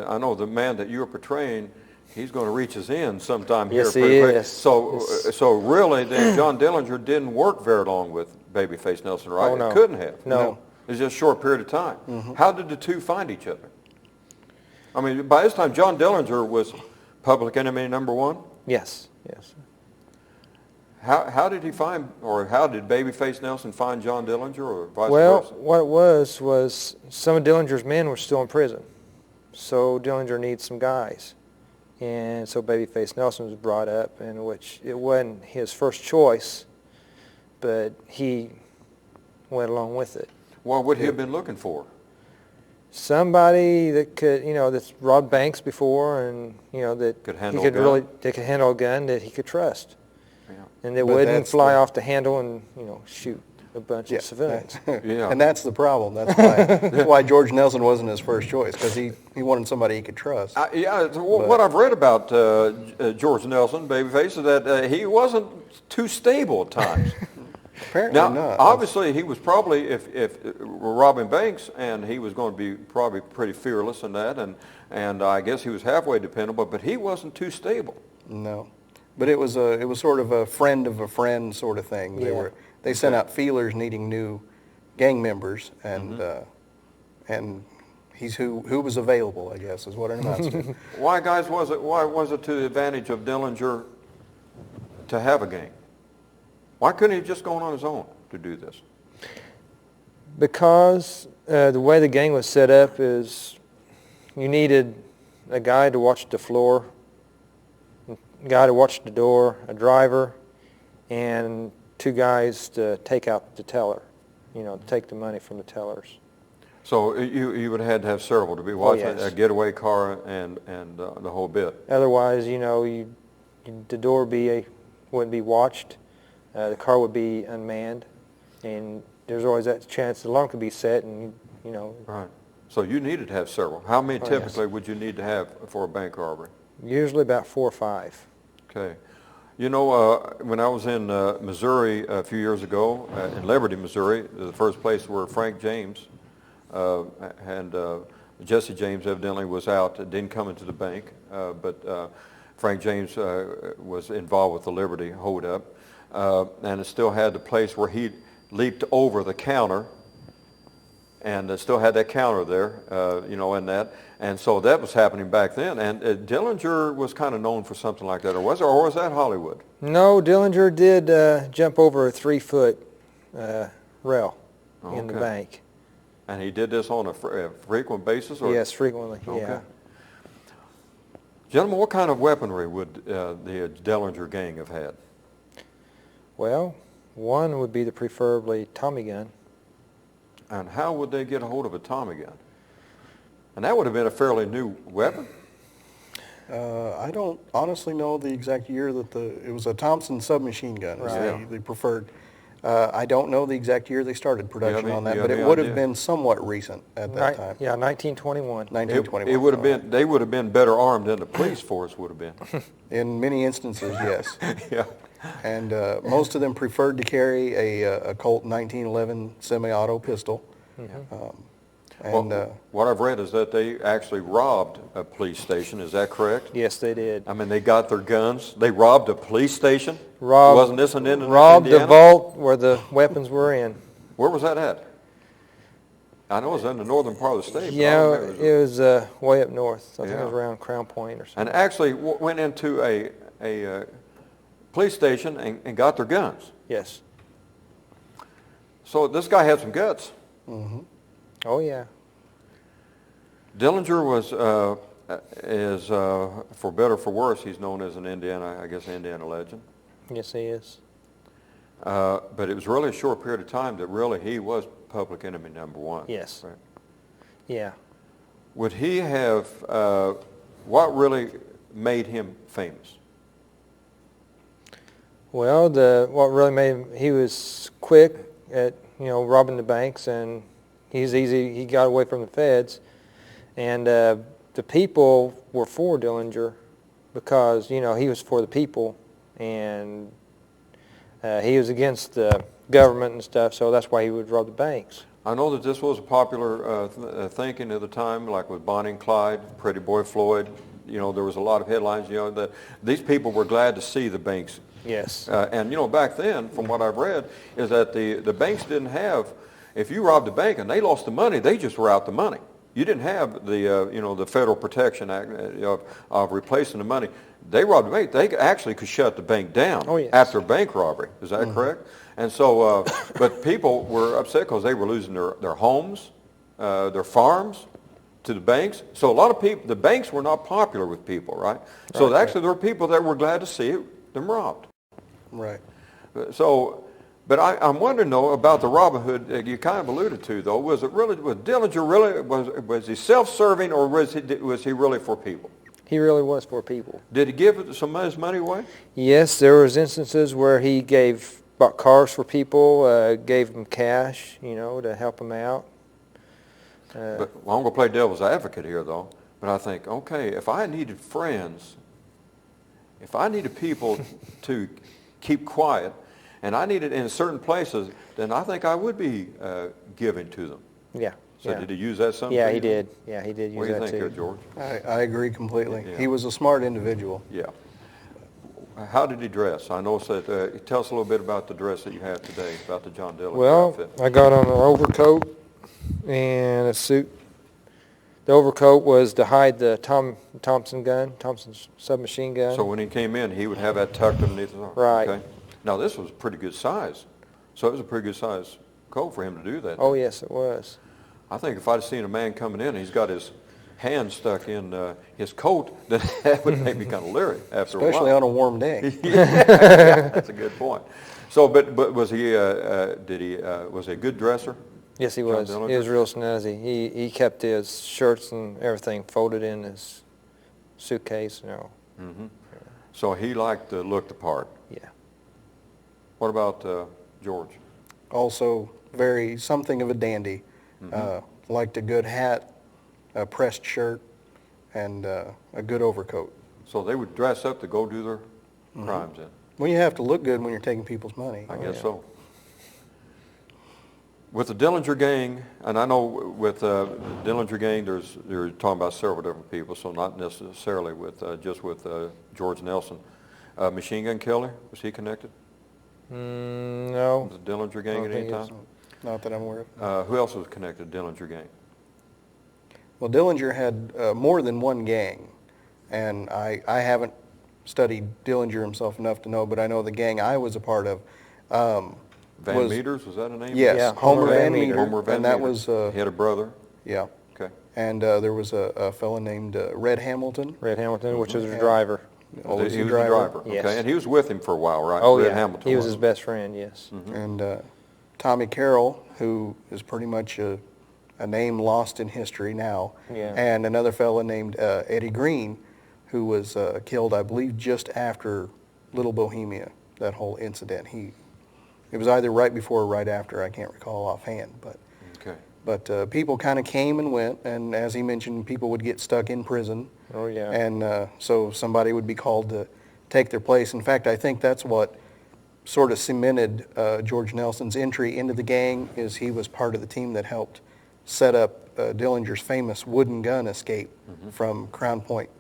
[SPEAKER 1] I know the man that you're portraying, he's going to reach his end sometime here.
[SPEAKER 2] Yes, he is.
[SPEAKER 1] So really, then John Dillinger didn't work very long with Babyface Nelson, right?
[SPEAKER 2] Oh, no.
[SPEAKER 1] It couldn't have.
[SPEAKER 2] No.
[SPEAKER 1] It was just a short period of time. How did the two find each other? I mean, by this time, John Dillinger was public enemy number 1?
[SPEAKER 2] Yes.
[SPEAKER 1] How did he find, or how did Babyface Nelson find John Dillinger, or vice
[SPEAKER 2] Well,
[SPEAKER 1] versa?
[SPEAKER 2] what it was some of Dillinger's men were still in prison. So Dillinger needs some guys. And so Babyface Nelson was brought up, in which it wasn't his first choice, but he went along with it.
[SPEAKER 1] What would he have been looking for?
[SPEAKER 2] Somebody that could, that's robbed banks before, and that
[SPEAKER 1] Could handle a gun.
[SPEAKER 2] that could handle a gun that he could trust,
[SPEAKER 1] Yeah.
[SPEAKER 2] and that
[SPEAKER 3] But
[SPEAKER 2] wouldn't
[SPEAKER 3] that's
[SPEAKER 2] fly
[SPEAKER 3] the-
[SPEAKER 2] off the handle and shoot a bunch of civilians.
[SPEAKER 1] Yeah.
[SPEAKER 3] And that's the problem. That's why George Nelson wasn't his first choice, because he wanted somebody he could trust.
[SPEAKER 1] What I've read about George Nelson, Babyface, is that he wasn't too stable at times.
[SPEAKER 3] Apparently
[SPEAKER 1] Now,
[SPEAKER 3] not.
[SPEAKER 1] obviously, he was probably, if we're robbing banks, and he was going to be probably pretty fearless in that, and I guess he was halfway dependable, but he wasn't too stable.
[SPEAKER 3] No, but it was sort of a friend of a friend sort of thing.
[SPEAKER 2] Yeah.
[SPEAKER 3] They sent out feelers needing new gang members, and and he's who was available, I guess, is what it amounts to.
[SPEAKER 1] Why was it to the advantage of Dillinger to have a gang? Why couldn't he have just gone on his own to do this?
[SPEAKER 2] Because the way the gang was set up is you needed a guy to watch the floor, a guy to watch the door, a driver, and 2 guys to take out the teller, take the money from the tellers.
[SPEAKER 3] Oh,
[SPEAKER 1] So you would have had to have several to be watching
[SPEAKER 2] yes.
[SPEAKER 1] a getaway car and the whole bit.
[SPEAKER 2] Otherwise, the door wouldn't be watched, the car would be unmanned, and there's always that chance the alarm could be set, and
[SPEAKER 1] Right. So you needed to have several. How many
[SPEAKER 2] Oh,
[SPEAKER 1] typically would you need to have for a bank robbery?
[SPEAKER 2] usually about 4 or 5.
[SPEAKER 1] Okay. When I was in Missouri a few years ago, in Liberty, Missouri, the first place where Frank James and Jesse James evidently was out, didn't come into the bank, but Frank James was involved with the Liberty holdup, and it still had the place where he leaped over the counter, and it still had that counter there, in that. And so that was happening back then. And Dillinger was kind of known for something like that, or was that Hollywood?
[SPEAKER 2] No, Dillinger did jump over a 3-foot rail in the
[SPEAKER 1] Okay.
[SPEAKER 2] bank.
[SPEAKER 1] And he did this on a frequent basis? Or?
[SPEAKER 2] Yes, frequently,
[SPEAKER 1] Okay.
[SPEAKER 2] yeah.
[SPEAKER 1] Gentlemen, what kind of weaponry would the Dillinger gang have had?
[SPEAKER 2] Well, one would be the preferably Tommy gun.
[SPEAKER 1] And how would they get a hold of a Tommy gun? And that would have been a fairly new weapon?
[SPEAKER 3] I don't honestly know the exact year that it was a Thompson submachine gun, is
[SPEAKER 1] Right.
[SPEAKER 3] the preferred. I don't know the exact year they started production on that,
[SPEAKER 1] you
[SPEAKER 3] but
[SPEAKER 1] have
[SPEAKER 3] it
[SPEAKER 1] any
[SPEAKER 3] would have
[SPEAKER 1] idea?
[SPEAKER 3] been somewhat recent at that time.
[SPEAKER 2] Yeah, 1921.
[SPEAKER 3] 1921.
[SPEAKER 1] It would have been. They would have been better armed than the police force would have been.
[SPEAKER 3] In many instances, yes.
[SPEAKER 1] Yeah.
[SPEAKER 3] And most of them preferred to carry a Colt 1911 semi-auto pistol.
[SPEAKER 1] What I've read is that they actually robbed a police station. Is that correct?
[SPEAKER 2] Yes, they did.
[SPEAKER 1] I mean, they got their guns. They robbed a police station.
[SPEAKER 2] Robbed,
[SPEAKER 1] Wasn't this in Indiana?
[SPEAKER 2] robbed the vault where the weapons were in.
[SPEAKER 1] Where was that at? I know it was in the northern part of the state. but I
[SPEAKER 2] Yeah,
[SPEAKER 1] don't remember.
[SPEAKER 2] it was way up north. I think it
[SPEAKER 1] Yeah.
[SPEAKER 2] was around Crown Point or something.
[SPEAKER 1] And actually went into a police station and got their guns.
[SPEAKER 2] Yes.
[SPEAKER 1] So this guy had some guts.
[SPEAKER 2] Oh, yeah.
[SPEAKER 1] Dillinger is for better or for worse, he's known as an Indiana legend.
[SPEAKER 2] Yes, he is.
[SPEAKER 1] But it was really a short period of time that really he was public enemy number one.
[SPEAKER 2] Yes.
[SPEAKER 1] Right.
[SPEAKER 2] Yeah.
[SPEAKER 1] Would he have, what really made him famous?
[SPEAKER 2] Well, what really made him, he was quick at, robbing the banks, and he got away from the feds. And the people were for Dillinger because, he was for the people, and he was against the government and stuff, so that's why he would rob the banks.
[SPEAKER 1] I know that this was a popular thinking at the time, like with Bonnie and Clyde, Pretty Boy Floyd. There was a lot of headlines, that these people were glad to see the banks.
[SPEAKER 2] Yes.
[SPEAKER 1] And back then, from what I've read, is that the banks didn't have, if you robbed a bank and they lost the money, they just were out the money. you didn't have the, the Federal Protection Act of replacing the money. They robbed the bank. They actually could shut the bank down after a bank robbery. Is that correct? And so, but people were upset because they were losing their homes, their farms to the banks. So a lot of people, the banks were not popular with people, right? So actually there were people that were glad to see them robbed.
[SPEAKER 3] Right.
[SPEAKER 1] So, but I'm wondering though about the Robin Hood you kind of alluded to though. Was Dillinger really, was he self-serving or was he really for people?
[SPEAKER 2] He really was for people.
[SPEAKER 1] Did he give some of his money away?
[SPEAKER 2] Yes, there was instances where he bought cars for people, gave them cash, to help them out.
[SPEAKER 1] But I'm going to play devil's advocate here, though. But I think, okay, if I needed friends, if I needed people to keep quiet, and I needed in certain places, then I think I would be giving to them.
[SPEAKER 2] Yeah.
[SPEAKER 1] So did he use that something?
[SPEAKER 2] Yeah, he did. Yeah, he did use that too.
[SPEAKER 1] What do you think there, George?
[SPEAKER 3] I agree completely.
[SPEAKER 1] Yeah.
[SPEAKER 3] He was a smart individual.
[SPEAKER 1] Yeah. How did he dress? I know that. Tell us a little bit about the dress that you have today, about the John Dillinger outfit.
[SPEAKER 2] I got on an overcoat and a suit. The overcoat was to hide the Thompson's submachine gun.
[SPEAKER 1] So when he came in, he would have that tucked underneath his arm.
[SPEAKER 2] Right.
[SPEAKER 1] Okay. Now this was a pretty good size. So it was a pretty good size coat for him to do that.
[SPEAKER 2] Oh, yes, it was.
[SPEAKER 1] I think if I'd seen a man coming in and he's got his hand stuck in his coat, then that would make me kind of leery after
[SPEAKER 3] Especially
[SPEAKER 1] a while.
[SPEAKER 3] on a warm day.
[SPEAKER 1] Yeah, that's a good point. So, but was he, was he a good dresser?
[SPEAKER 2] Yes, he
[SPEAKER 1] John
[SPEAKER 2] was.
[SPEAKER 1] Dillinger?
[SPEAKER 2] He was real snazzy. He kept his shirts and everything folded in his suitcase,
[SPEAKER 1] Mm-hmm. So he liked to look the part.
[SPEAKER 2] Yeah.
[SPEAKER 1] What about George?
[SPEAKER 3] Also something of a dandy. Liked a good hat, a pressed shirt, and a good overcoat.
[SPEAKER 1] So they would dress up to go do their crimes in.
[SPEAKER 3] Well, you have to look good when you're taking people's money.
[SPEAKER 1] I guess so. With the Dillinger gang, and I know with the Dillinger gang, they're talking about several different people, so not necessarily with just with George Nelson. Machine Gun Kelly, was he connected?
[SPEAKER 2] No.
[SPEAKER 1] The Dillinger gang at any time?
[SPEAKER 3] Not that I'm aware of.
[SPEAKER 1] Who else was connected to Dillinger gang?
[SPEAKER 3] Well, Dillinger had more than one gang, and I haven't studied Dillinger himself enough to know, but I know the gang I was a part of
[SPEAKER 1] Van Meters, was that a name?
[SPEAKER 3] Yes,
[SPEAKER 2] Yeah,
[SPEAKER 3] Homer Van Meter,
[SPEAKER 1] Homer Van
[SPEAKER 3] and that
[SPEAKER 1] Meter.
[SPEAKER 3] was
[SPEAKER 1] He had a brother.
[SPEAKER 3] yeah.
[SPEAKER 1] Okay.
[SPEAKER 3] And there was a fellow named Red Hamilton.
[SPEAKER 2] Red Hamilton, which was the driver.
[SPEAKER 1] He was the driver.
[SPEAKER 2] Yes.
[SPEAKER 1] Okay, and he was with him for a while, right?
[SPEAKER 2] Oh,
[SPEAKER 1] Red
[SPEAKER 2] yeah.
[SPEAKER 1] Hamilton
[SPEAKER 2] He was his best friend, yes.
[SPEAKER 3] And Tommy Carroll, who is pretty much a name lost in history now.
[SPEAKER 2] Yeah.
[SPEAKER 3] And another fellow named Eddie Green, who was killed, I believe, just after Little Bohemia, that whole incident. It was either right before or right after, I can't recall offhand.
[SPEAKER 1] Okay.
[SPEAKER 3] But people kind of came and went, and as he mentioned, people would get stuck in prison.
[SPEAKER 2] Oh, yeah.
[SPEAKER 3] And so somebody would be called to take their place. In fact, I think that's what sort of cemented George Nelson's entry into the gang, is he was part of the team that helped set up Dillinger's famous wooden gun escape from Crown Point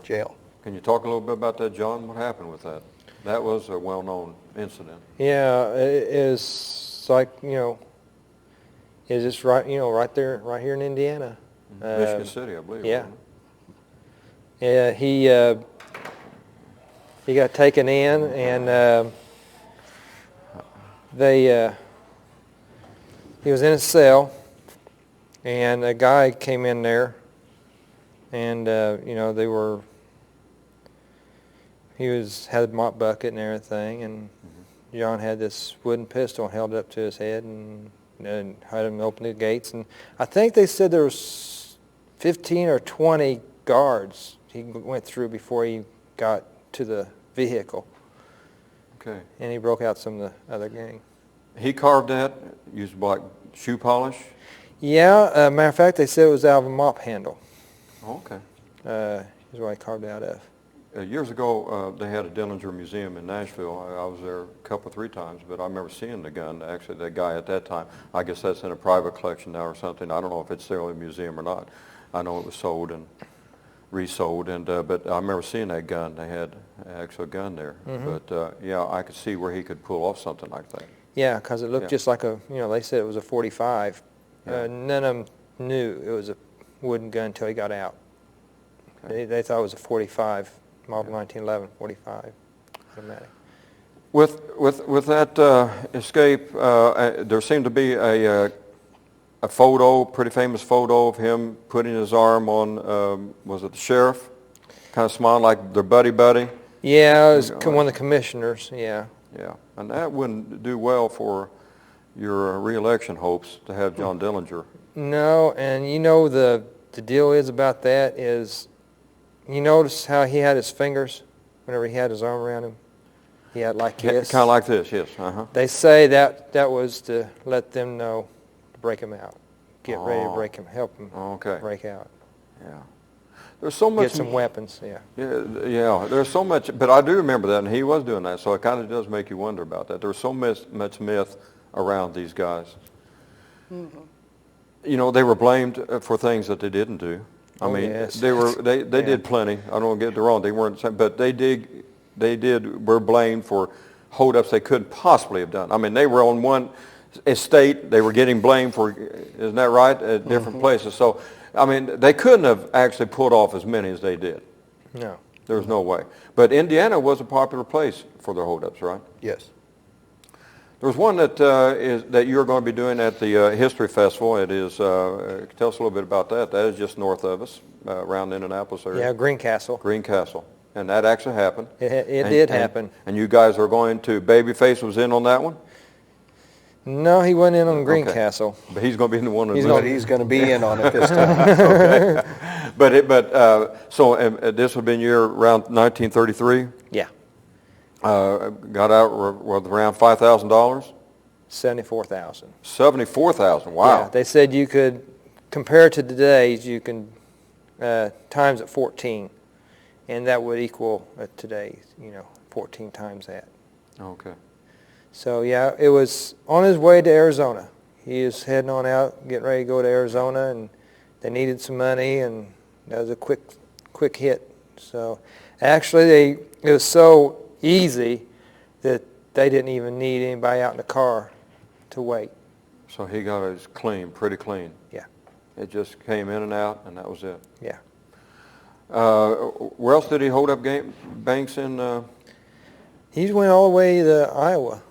[SPEAKER 3] jail.
[SPEAKER 1] Can you talk a little bit about that, John? What happened with that? That was a well-known incident.
[SPEAKER 2] Yeah, it is like, it's just right, right there, right here in Indiana.
[SPEAKER 1] Michigan City, I believe.
[SPEAKER 2] Yeah.
[SPEAKER 1] wasn't
[SPEAKER 2] Yeah, he got taken in, and he was in a cell, and a guy came in there, and he had a mop bucket and everything, and John had this wooden pistol and held it up to his head, and had him open the gates. And I think they said there was 15 or 20 guards he went through before he got to the vehicle.
[SPEAKER 1] Okay.
[SPEAKER 2] And he broke out some of the other gang.
[SPEAKER 1] He carved that, used like shoe polish?
[SPEAKER 2] Yeah, matter of fact, they said it was out of a mop handle.
[SPEAKER 1] Oh, okay.
[SPEAKER 2] Is what he carved out of.
[SPEAKER 1] Years ago, they had a Dillinger Museum in Nashville. I was there three times, but I remember seeing the gun. Actually, that guy at that time, I guess that's in a private collection now or something. I don't know if it's still in a museum or not. I know it was sold and resold, but I remember seeing that gun. They had an actual gun there. But, yeah, I could see where he could pull off something like that.
[SPEAKER 2] Yeah, because it looked just like they said it was a .45.
[SPEAKER 1] Yeah.
[SPEAKER 2] None of them knew it was a wooden gun until he got out. They thought it was a 45, model 1911 45 automatic.
[SPEAKER 1] With that escape, there seemed to be a photo, pretty famous photo of him putting his arm on, was it the sheriff? Kind of smiling like their buddy.
[SPEAKER 2] Yeah, it was one of the commissioners, yeah.
[SPEAKER 1] Yeah, and that wouldn't do well for your re-election hopes to have John Dillinger.
[SPEAKER 2] No, and you know the deal is about that is, you notice how he had his fingers whenever he had his arm around him? He had like this.
[SPEAKER 1] Kind of like this, yes.
[SPEAKER 2] They say that was to let them know, to break him out. Get ready to break him, help him break out.
[SPEAKER 1] Yeah. There's so much.
[SPEAKER 2] Get some weapons, yeah.
[SPEAKER 1] Yeah, there's so much, but I do remember that, and he was doing that, so it kind of does make you wonder about that. There's so much myth around these guys. Mm-hmm. You know, they were blamed for things that they didn't do. I mean,
[SPEAKER 2] yes.
[SPEAKER 1] they did plenty. I don't get it wrong. They weren't, but were blamed for holdups they couldn't possibly have done. I mean, they were on one estate. They were getting blamed for, isn't that right, at different places. So, I mean, they couldn't have actually pulled off as many as they did.
[SPEAKER 2] No.
[SPEAKER 1] There was no way. But Indiana was a popular place for their holdups, right?
[SPEAKER 3] Yes.
[SPEAKER 1] There was one that you're going to be doing at the History Festival. It is, tell us a little bit about that. That is just north of us, around Indianapolis area.
[SPEAKER 2] Yeah, Greencastle.
[SPEAKER 1] Greencastle. And that actually happened.
[SPEAKER 2] It did happen.
[SPEAKER 1] And you guys are going to, Babyface was in on that one?
[SPEAKER 2] No, he went in on Greencastle.
[SPEAKER 1] But he's going to be in the one of
[SPEAKER 3] He's going to be in on it this time.
[SPEAKER 1] So this would have been year around 1933?
[SPEAKER 2] Yeah.
[SPEAKER 1] Got out with around $5,000?
[SPEAKER 2] $74,000.
[SPEAKER 1] $74,000, wow.
[SPEAKER 2] Yeah, they said you could, compared to today's, you can times it 14, and that would equal today's, 14 times that.
[SPEAKER 1] Okay.
[SPEAKER 2] So yeah, it was on his way to Arizona. He is heading on out, getting ready to go to Arizona, and they needed some money, and that was a quick hit. So actually, it was so easy that they didn't even need anybody out in the car to wait.
[SPEAKER 1] So he got it clean, pretty clean.
[SPEAKER 2] Yeah.
[SPEAKER 1] It just came in and out, and that was it.
[SPEAKER 2] Yeah.
[SPEAKER 1] Where else did he hold up banks in?
[SPEAKER 2] He went all the way to Iowa,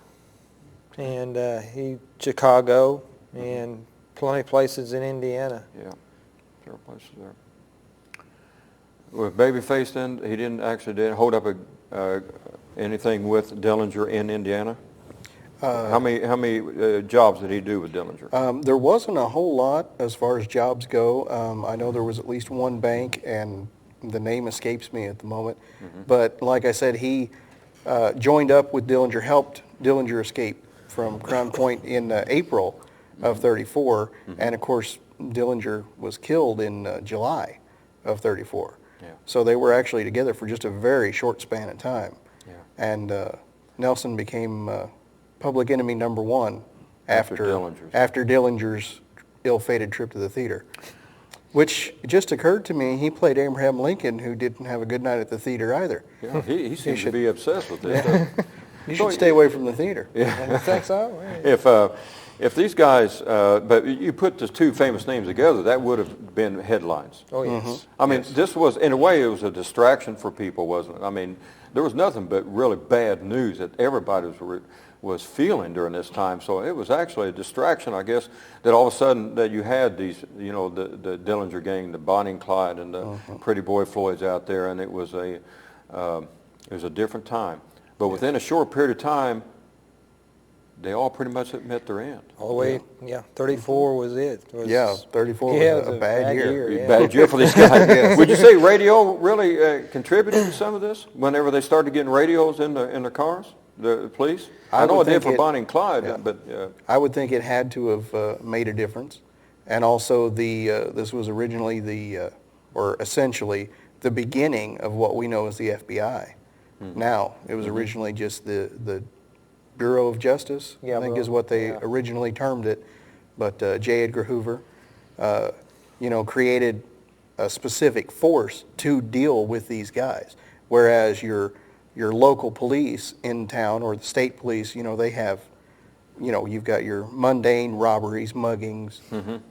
[SPEAKER 2] and Chicago, and plenty of places in Indiana.
[SPEAKER 1] Yeah, there are places there. With Babyface, then he didn't hold up anything with Dillinger in Indiana. How many jobs did he do with Dillinger?
[SPEAKER 3] There wasn't a whole lot as far as jobs go. I know there was at least one bank, and the name escapes me at the moment. Mm-hmm. But like I said, he joined up with Dillinger, helped Dillinger escape from Crown Point in April of 34, and of course Dillinger was killed in July of 34.
[SPEAKER 1] Yeah.
[SPEAKER 3] So they were actually together for just a very short span of time.
[SPEAKER 1] Yeah.
[SPEAKER 3] And Nelson became public enemy number one after Dillinger's ill-fated trip to the theater. Which just occurred to me, he played Abraham Lincoln, who didn't have a good night at the theater either.
[SPEAKER 1] Yeah, he seems to be obsessed with this.
[SPEAKER 3] You should stay away from the theater.
[SPEAKER 1] Yeah.
[SPEAKER 2] You think so?
[SPEAKER 1] If these guys, but you put the two famous names together, that would have been headlines.
[SPEAKER 2] Oh, yes.
[SPEAKER 3] Mm-hmm.
[SPEAKER 1] I mean, this was, in a way, it was a distraction for people, wasn't it? I mean, there was nothing but really bad news that everybody was feeling during this time. So it was actually a distraction, I guess, that all of a sudden that you had these, the Dillinger gang, the Bonnie and Clyde, and the Pretty Boy Floyds out there, and it was a different time. But within a short period of time, they all pretty much met their end.
[SPEAKER 2] All the way, 34 was it.
[SPEAKER 3] 34 was a bad year.
[SPEAKER 2] Yeah.
[SPEAKER 1] Bad year for these guys. Yes. Would you say radio really contributed to some of this? Whenever they started getting radios in their cars, the police? I know it did for Bonnie and Clyde, but
[SPEAKER 3] I would think it had to have made a difference. And also, this was originally or essentially the beginning of what we know as the FBI. Mm-hmm. Now, it was originally just the Bureau of Justice, I think is what they originally termed it. But J. Edgar Hoover, created a specific force to deal with these guys. Whereas your local police in town or the state police, they have you've got your mundane robberies, muggings,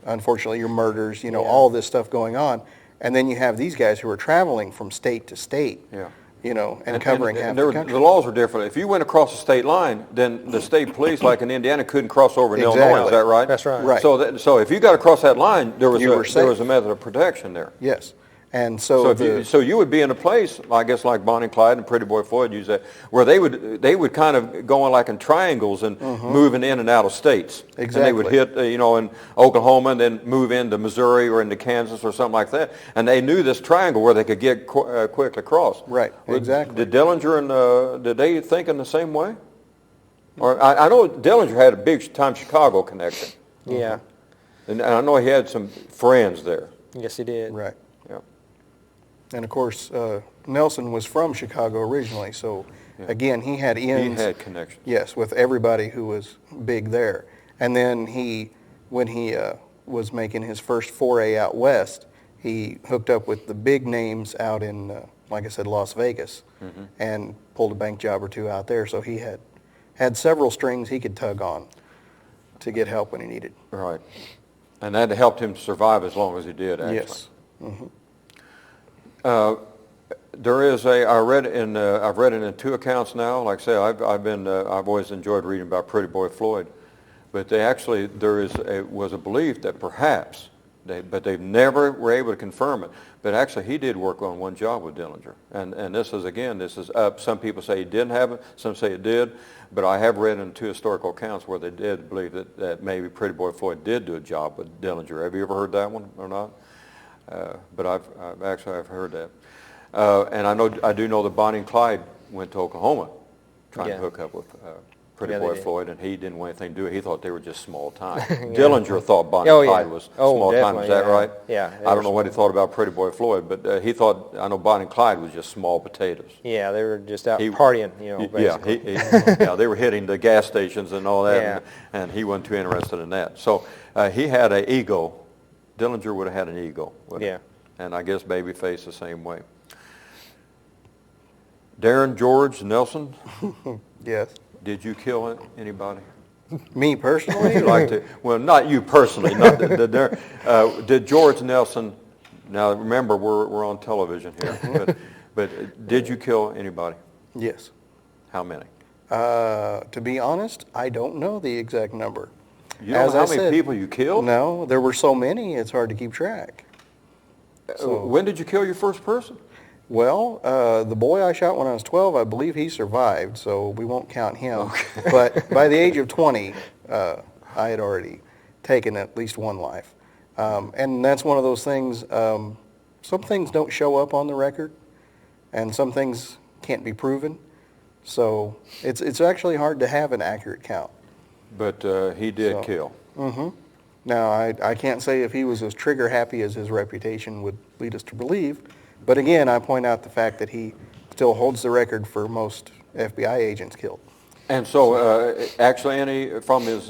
[SPEAKER 3] unfortunately your murders, all this stuff going on. And then you have these guys who are traveling from state to state, and covering half the country.
[SPEAKER 1] The laws are different. If you went across the state line, then the state police, like in Indiana, couldn't cross over in Illinois. Is that right?
[SPEAKER 2] That's right.
[SPEAKER 3] Right.
[SPEAKER 1] So if you got across that line, there was
[SPEAKER 3] safe.
[SPEAKER 1] a method of protection there.
[SPEAKER 3] Yes. And
[SPEAKER 1] So you would be in a place, I guess, like Bonnie and Clyde and Pretty Boy Floyd use that, where they would kind of go in like in triangles and moving in and out of states.
[SPEAKER 3] Exactly.
[SPEAKER 1] And they would hit, in Oklahoma and then move into Missouri or into Kansas or something like that. And they knew this triangle where they could get quickly across.
[SPEAKER 3] Right. Exactly.
[SPEAKER 1] Did Dillinger and did they think in the same way? Or I know Dillinger had a big time Chicago connection.
[SPEAKER 2] Yeah.
[SPEAKER 1] And I know he had some friends there.
[SPEAKER 2] Yes, he did.
[SPEAKER 3] Right.
[SPEAKER 1] Yeah.
[SPEAKER 3] And of course, Nelson was from Chicago originally, so again, he had ends.
[SPEAKER 1] He had connections.
[SPEAKER 3] Yes, with everybody who was big there. And then when he was making his first foray out west, he hooked up with the big names out in, like I said, Las Vegas, and pulled a bank job or two out there. So he had several strings he could tug on to get help when he needed.
[SPEAKER 1] Right. And that helped him survive as long as he did, actually.
[SPEAKER 3] Yes.
[SPEAKER 1] There is I've read it in two accounts now. Like I say, I've always enjoyed reading about Pretty Boy Floyd, but was a belief that perhaps but they never were able to confirm it. But actually, he did work on one job with Dillinger, and this is up. Some people say he didn't have it, some say it did, but I have read in two historical accounts where they did believe that maybe Pretty Boy Floyd did do a job with Dillinger. Have you ever heard that one or not? But I've heard that. And I do know that Bonnie and Clyde went to Oklahoma trying to hook up with Pretty Boy Floyd, and he didn't want anything to do with it. He thought they were just small time. Dillinger thought Bonnie and Clyde was small time. Is that right?
[SPEAKER 2] Yeah.
[SPEAKER 1] I don't know what he thought about Pretty Boy Floyd, but he thought, I know Bonnie and Clyde was just small potatoes.
[SPEAKER 2] Yeah, they were just out partying, basically.
[SPEAKER 1] Yeah, they were hitting the gas stations and all that, and he wasn't too interested in that. So he had an ego. Dillinger would have had an ego. And I guess Babyface the same way. Darren, George, Nelson.
[SPEAKER 3] Yes.
[SPEAKER 1] Did you kill anybody?
[SPEAKER 3] Me personally?
[SPEAKER 1] Well, not you personally. Did George Nelson? Now remember, we're on television here. But did you kill anybody?
[SPEAKER 3] Yes.
[SPEAKER 1] How many?
[SPEAKER 3] To be honest, I don't know the exact number.
[SPEAKER 1] You don't know how many people you killed?
[SPEAKER 3] No, there were so many, it's hard to keep track.
[SPEAKER 1] When did you kill your first person?
[SPEAKER 3] Well, the boy I shot when I was 12, I believe he survived, so we won't count him. Okay. But by the age of 20, I had already taken at least one life. And that's one of those things, some things don't show up on the record, and some things can't be proven. So it's actually hard to have an accurate count.
[SPEAKER 1] But he did kill.
[SPEAKER 3] Now, I can't say if he was as trigger happy as his reputation would lead us to believe, but again, I point out the fact that he still holds the record for most FBI agents killed.
[SPEAKER 1] And so, actually, any from his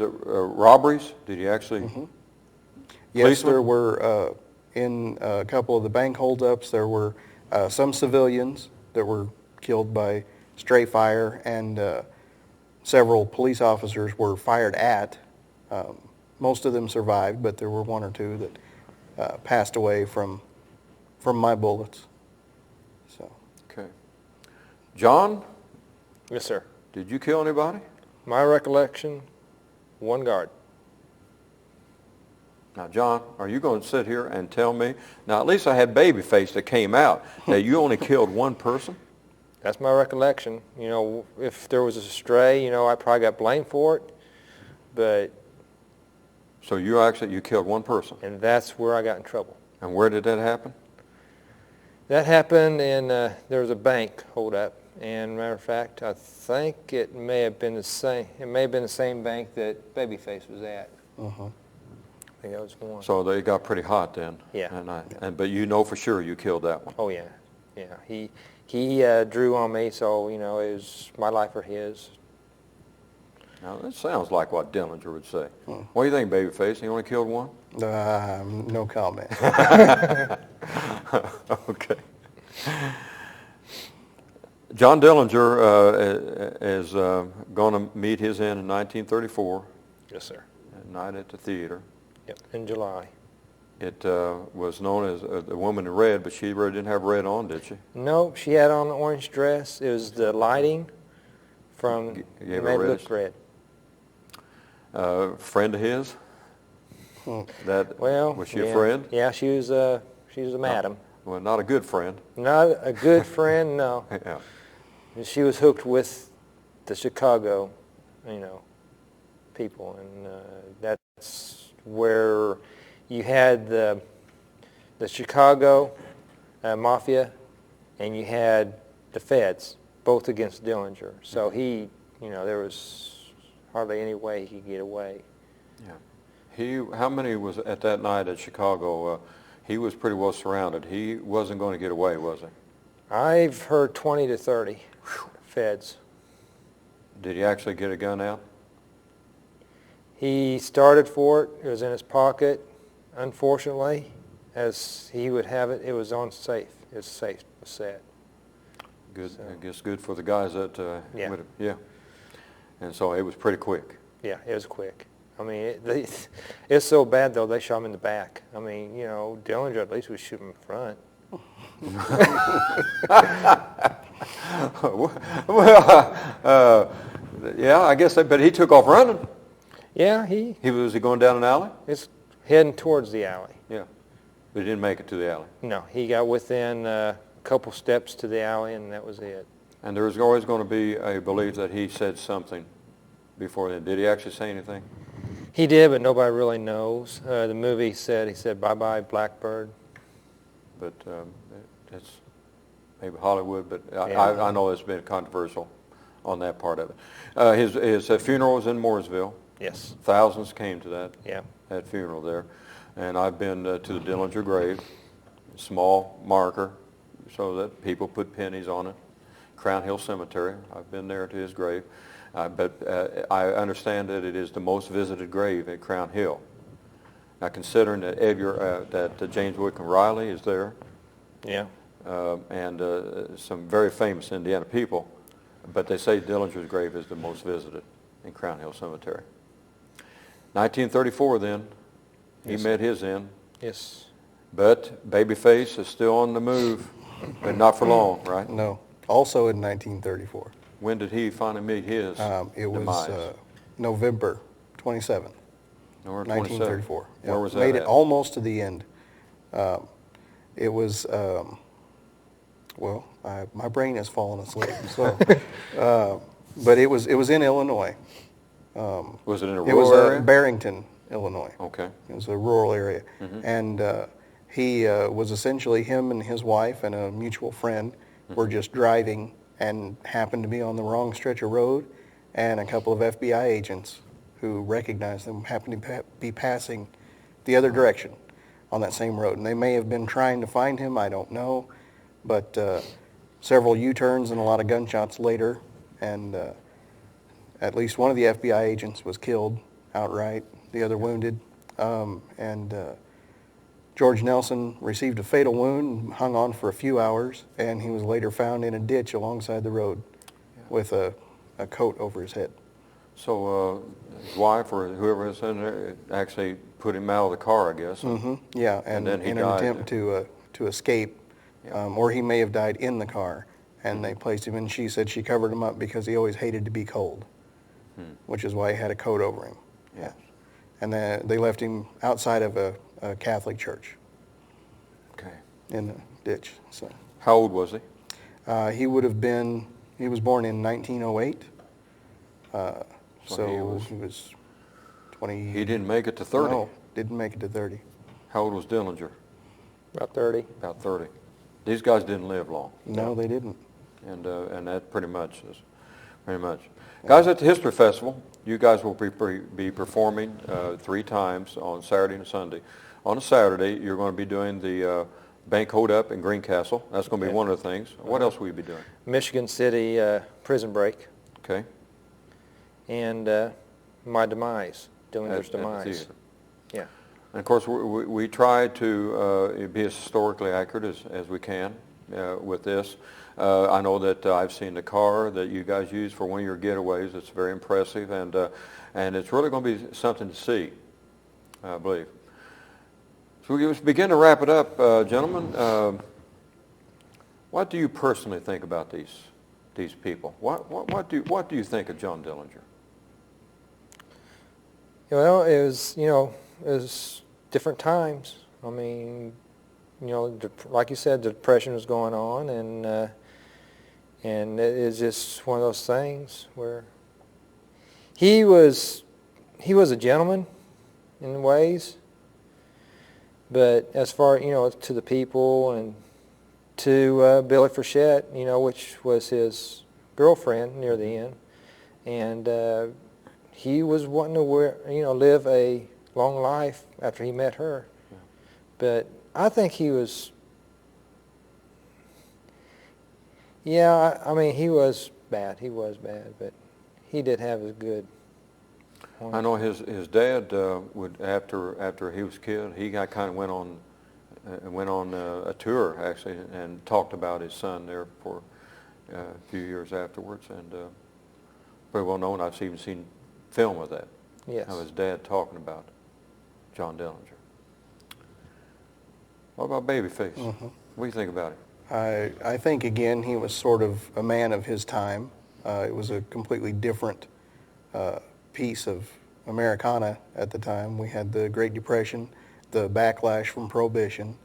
[SPEAKER 1] robberies, did he actually?
[SPEAKER 3] Yes, there were in a couple of the bank holdups. There were some civilians that were killed by stray fire, and several police officers were fired at. Most of them survived, but there were one or two that passed away from my bullets. So.
[SPEAKER 1] Okay. John?
[SPEAKER 2] Yes, sir.
[SPEAKER 1] Did you kill anybody?
[SPEAKER 2] My recollection, one guard.
[SPEAKER 1] Now, John, are you going to sit here and tell me, now at least I had Babyface that came out, that you only killed one person?
[SPEAKER 2] That's my recollection. If there was a stray, I probably got blamed for it, but...
[SPEAKER 1] So you killed one person?
[SPEAKER 2] And that's where I got in trouble.
[SPEAKER 1] And where did that happen?
[SPEAKER 2] That happened in, there was a bank holdup, and matter of fact, I think it may have been the same bank that Babyface was at. I think that was the one.
[SPEAKER 1] So they got pretty hot then.
[SPEAKER 2] Yeah.
[SPEAKER 1] But you know for sure you killed that one.
[SPEAKER 2] Oh yeah, yeah. He drew on me, so it was my life or his.
[SPEAKER 1] Now that sounds like what Dillinger would say. What do you think, Babyface? He only killed one?
[SPEAKER 3] No comment.
[SPEAKER 1] Okay. John Dillinger is going to meet his end in 1934.
[SPEAKER 2] Yes, sir.
[SPEAKER 1] At night at the theater.
[SPEAKER 2] Yep, in July.
[SPEAKER 1] It was known as the woman in red, but she really didn't have red on, did she?
[SPEAKER 2] No, she had on an orange dress. It was the lighting from
[SPEAKER 1] Gave
[SPEAKER 2] made
[SPEAKER 1] her
[SPEAKER 2] it
[SPEAKER 1] reddish.
[SPEAKER 2] look red.
[SPEAKER 1] Friend of his? That
[SPEAKER 2] Well,
[SPEAKER 1] was she
[SPEAKER 2] yeah.
[SPEAKER 1] a friend?
[SPEAKER 2] Yeah, she was a madam.
[SPEAKER 1] Well, not a good friend.
[SPEAKER 2] Not a good friend, no.
[SPEAKER 1] Yeah.
[SPEAKER 2] She was hooked with the Chicago, people, and that's where you had the Chicago mafia, and you had the feds, both against Dillinger. So he, there was hardly any way he could get away.
[SPEAKER 1] Yeah. How many was at that night at Chicago? He was pretty well surrounded. He wasn't going to get away, was he?
[SPEAKER 2] I've heard 20 to 30 feds.
[SPEAKER 1] Did he actually get a gun out?
[SPEAKER 2] He started for it. It was in his pocket. Unfortunately, as he would have it, it was on safe. It was safe, it was sad.
[SPEAKER 1] Good.
[SPEAKER 2] So.
[SPEAKER 1] I guess good for the guys that
[SPEAKER 2] Yeah.
[SPEAKER 1] would have, yeah. And so it was pretty quick.
[SPEAKER 2] Yeah, it was quick. I mean, it's so bad, though, they shot him in the back. I mean, Dillinger at least would shoot him in front.
[SPEAKER 1] Well, yeah, I guess, but he took off running.
[SPEAKER 2] Yeah,
[SPEAKER 1] Was he going down an alley?
[SPEAKER 2] it's heading towards the alley.
[SPEAKER 1] Yeah, but he didn't make it to the alley.
[SPEAKER 2] No, he got within a couple steps to the alley, and that was it.
[SPEAKER 1] And there was always going to be a belief that he said something before then. Did he actually say anything?
[SPEAKER 2] He did, but nobody really knows. The movie he said, "Bye-bye, Blackbird."
[SPEAKER 1] But it's maybe Hollywood, but
[SPEAKER 2] Yeah.
[SPEAKER 1] I know it's been controversial on that part of it. His funeral was in Mooresville.
[SPEAKER 2] Yes.
[SPEAKER 1] Thousands came to
[SPEAKER 2] Yeah.
[SPEAKER 1] that funeral there. And I've been to the Dillinger grave, small marker so that people put pennies on it. Crown Hill Cemetery, I've been there to his grave. But I understand that it is the most visited grave at Crown Hill. Now, considering that James Whitcomb Riley is there,
[SPEAKER 2] Yeah.
[SPEAKER 1] and some very famous Indiana people, but they say Dillinger's grave is the most visited in Crown Hill Cemetery. 1934 then, he
[SPEAKER 2] Yes.
[SPEAKER 1] met his end,
[SPEAKER 2] Yes.
[SPEAKER 1] but Babyface is still on the move, but not for long, right?
[SPEAKER 3] No, also in 1934.
[SPEAKER 1] When did he finally meet his
[SPEAKER 3] It was
[SPEAKER 1] demise?
[SPEAKER 3] November 27th,
[SPEAKER 1] November
[SPEAKER 3] 1934.
[SPEAKER 1] Where was that
[SPEAKER 3] Made
[SPEAKER 1] at?
[SPEAKER 3] it almost to the end. It was, my brain has fallen asleep. So, but it was in Illinois.
[SPEAKER 1] Was it in a
[SPEAKER 3] It was
[SPEAKER 1] rural area?
[SPEAKER 3] Barrington, Illinois.
[SPEAKER 1] Okay.
[SPEAKER 3] It was a rural area. And he was essentially, him and his wife and a mutual friend were just driving and happened to be on the wrong stretch of road, and a couple of FBI agents who recognized them happened to be passing the other direction on that same road. And they may have been trying to find him, I don't know, but several U-turns and a lot of gunshots later, and at least one of the FBI agents was killed outright, the other wounded, and George Nelson received a fatal wound, hung on for a few hours, and he was later found in a ditch alongside the road with a coat over his head.
[SPEAKER 1] So his wife or whoever was in there actually put him out of the car, I guess.
[SPEAKER 3] Yeah, and
[SPEAKER 1] then he
[SPEAKER 3] in an
[SPEAKER 1] died.
[SPEAKER 3] attempt to escape, or he may have died in the car, and they placed him, and she said she covered him up because he always hated to be cold, which is why he had a coat over him.
[SPEAKER 1] Yeah.
[SPEAKER 3] And they left him outside of a Catholic church
[SPEAKER 1] Okay.
[SPEAKER 3] in the ditch. So
[SPEAKER 1] How old was he?
[SPEAKER 3] he was born in 1908. So he was 20.
[SPEAKER 1] He didn't make it to 30.
[SPEAKER 3] No, didn't make it to 30.
[SPEAKER 1] How old was Dillinger?
[SPEAKER 2] About 30.
[SPEAKER 1] About 30. These guys didn't live long.
[SPEAKER 3] No, they didn't.
[SPEAKER 1] And that pretty much is, pretty much. Guys, at the History Festival, you guys will be performing 3 times on Saturday and Sunday. On a Saturday, you're going to be doing the bank hold up in Greencastle. That's going to be one of the things. What else will you be doing?
[SPEAKER 2] Michigan City prison break,
[SPEAKER 1] Okay.
[SPEAKER 2] and my demise, Dillinger's
[SPEAKER 1] At the
[SPEAKER 2] demise.
[SPEAKER 1] theater.
[SPEAKER 2] Yeah.
[SPEAKER 1] And of course, we try to be as historically accurate as we can with this. I know that I've seen the car that you guys use for one of your getaways. It's very impressive, and it's really going to be something to see, I believe. So we begin to wrap it up, gentlemen. What do you personally think about these people? What do you think of John Dillinger?
[SPEAKER 2] Well, it was different times. I mean, like you said, the Depression was going on, and it's just one of those things where he was a gentleman in ways, but as far to the people and to Billy Frechette, which was his girlfriend near the end, and he was wanting to live a long life after he met her, but I think he was. Yeah, I mean, he was bad. He was bad, but he did have his good.
[SPEAKER 1] I know his dad would after he was killed, he kind of went on a tour actually and talked about his son there for a few years afterwards, and very well known. I've even seen film of that.
[SPEAKER 2] Yes.
[SPEAKER 1] Of his dad talking about John Dillinger. What about Babyface?
[SPEAKER 3] Mm-hmm.
[SPEAKER 1] What do you think about it?
[SPEAKER 3] I think, again, he was sort of a man of his time. It was a completely different piece of Americana at the time. We had the Great Depression, the backlash from Prohibition,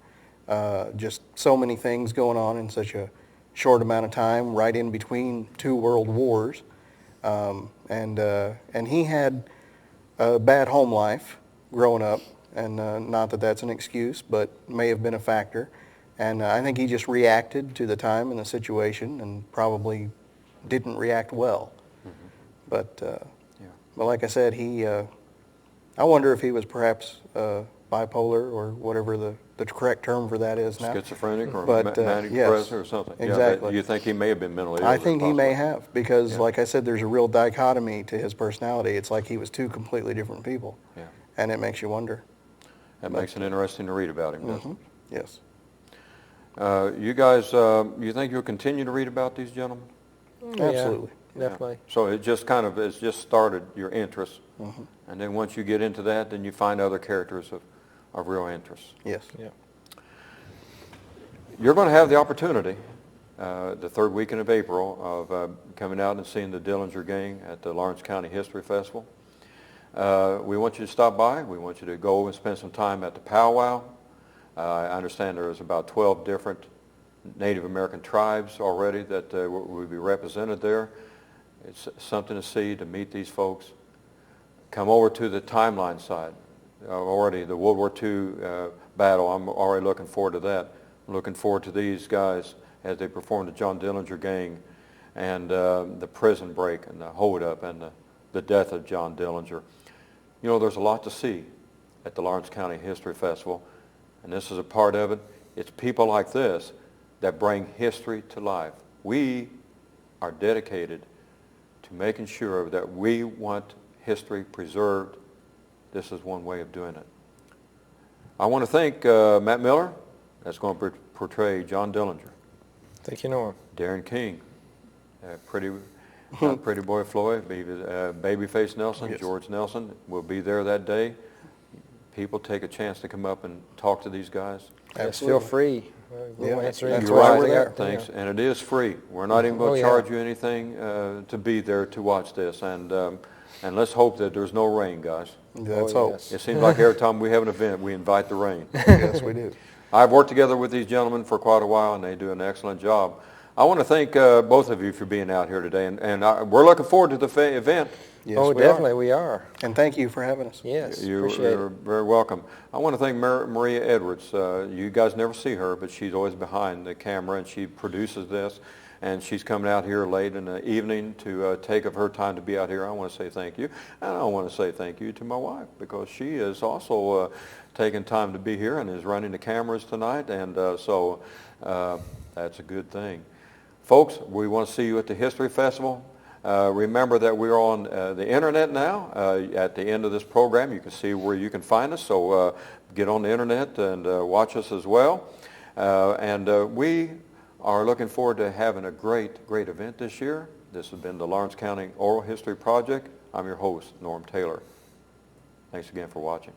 [SPEAKER 3] just so many things going on in such a short amount of time, right in between two world wars. And he had a bad home life growing up, and not that that's an excuse, but may have been a factor. And I think he just reacted to the time and the situation, and probably didn't react well.
[SPEAKER 1] Mm-hmm.
[SPEAKER 3] But like I said, I wonder if he was perhaps bipolar or whatever the correct term for that is now.
[SPEAKER 1] Schizophrenic or
[SPEAKER 3] But,
[SPEAKER 1] manic
[SPEAKER 3] yes,
[SPEAKER 1] depressive or something.
[SPEAKER 3] exactly.
[SPEAKER 1] Yeah, you think he may have been mentally ill?
[SPEAKER 3] I think he may
[SPEAKER 1] possibly?
[SPEAKER 3] have, because
[SPEAKER 1] Yeah.
[SPEAKER 3] like I said, there's a real dichotomy to his personality. It's like he was two completely different people.
[SPEAKER 1] Yeah.
[SPEAKER 3] And it makes you wonder.
[SPEAKER 1] That makes it interesting to read about him, doesn't
[SPEAKER 3] Yes.
[SPEAKER 1] it? You guys, you think you'll continue to read about these gentlemen?
[SPEAKER 3] Absolutely.
[SPEAKER 2] Yeah, definitely.
[SPEAKER 1] So it just kind of has just started your interest, and then once you get into that, then you find other characters of real interest.
[SPEAKER 3] Yes.
[SPEAKER 2] Yeah.
[SPEAKER 1] You're going to have the opportunity, the third weekend of April, of coming out and seeing the Dillinger Gang at the Lawrence County History Festival. We want you to stop by. We want you to go and spend some time at the powwow. I understand there's about 12 different Native American tribes already that will be represented there. It's something to see, to meet these folks. Come over to the timeline side. Already the World War II battle, I'm already looking forward to that. I'm looking forward to these guys as they perform the John Dillinger Gang and the prison break and the hold-up and the death of John Dillinger. You know, there's a lot to see at the Lawrence County History Festival, and this is a part of it. It's people like this that bring history to life. We are dedicated to making sure that we want history preserved. This is one way of doing it. I want to thank Matt Miller, that's going to portray John Dillinger.
[SPEAKER 2] Thank you, Norm.
[SPEAKER 1] Darren King, Pretty Boy Floyd, Babyface Nelson,
[SPEAKER 3] Yes.
[SPEAKER 1] George Nelson will be there that day. People take a chance to come up and talk to these guys.
[SPEAKER 2] Yes, feel free. We'll
[SPEAKER 3] Yeah,
[SPEAKER 2] answer
[SPEAKER 3] that's
[SPEAKER 2] any
[SPEAKER 1] You're
[SPEAKER 3] why
[SPEAKER 1] right.
[SPEAKER 3] we're there.
[SPEAKER 1] Thanks, and it is free. We're not even going
[SPEAKER 2] Oh,
[SPEAKER 1] to
[SPEAKER 2] yeah.
[SPEAKER 1] charge you anything to be there to watch this, and let's hope that there's no rain, guys.
[SPEAKER 3] That's
[SPEAKER 2] Oh,
[SPEAKER 3] hope.
[SPEAKER 2] yes.
[SPEAKER 1] It seems like every time we have an event, we invite the rain.
[SPEAKER 3] Yes, we do.
[SPEAKER 1] I've worked together with these gentlemen for quite a while, and they do an excellent job. I want to thank both of you for being out here today, and we're looking forward to the event.
[SPEAKER 3] Yes,
[SPEAKER 2] Oh,
[SPEAKER 3] we
[SPEAKER 2] definitely,
[SPEAKER 3] are.
[SPEAKER 2] we are.
[SPEAKER 3] And thank you for having us.
[SPEAKER 2] Yes,
[SPEAKER 1] You're
[SPEAKER 2] appreciate it.
[SPEAKER 1] very welcome. I want to thank Maria Edwards. You guys never see her, but she's always behind the camera, and she produces this. And she's coming out here late in the evening to take of her time to be out here. I want to say thank you. And I want to say thank you to my wife, because she is also taking time to be here and is running the cameras tonight. And so that's a good thing. Folks, we want to see you at the History Festival. Remember that we're on the internet now. At the end of this program, you can see where you can find us. So get on the internet and watch us as well. And we are looking forward to having a great event this year. This has been the Lawrence County Oral History Project. I'm your host, Norm Taylor. Thanks again for watching.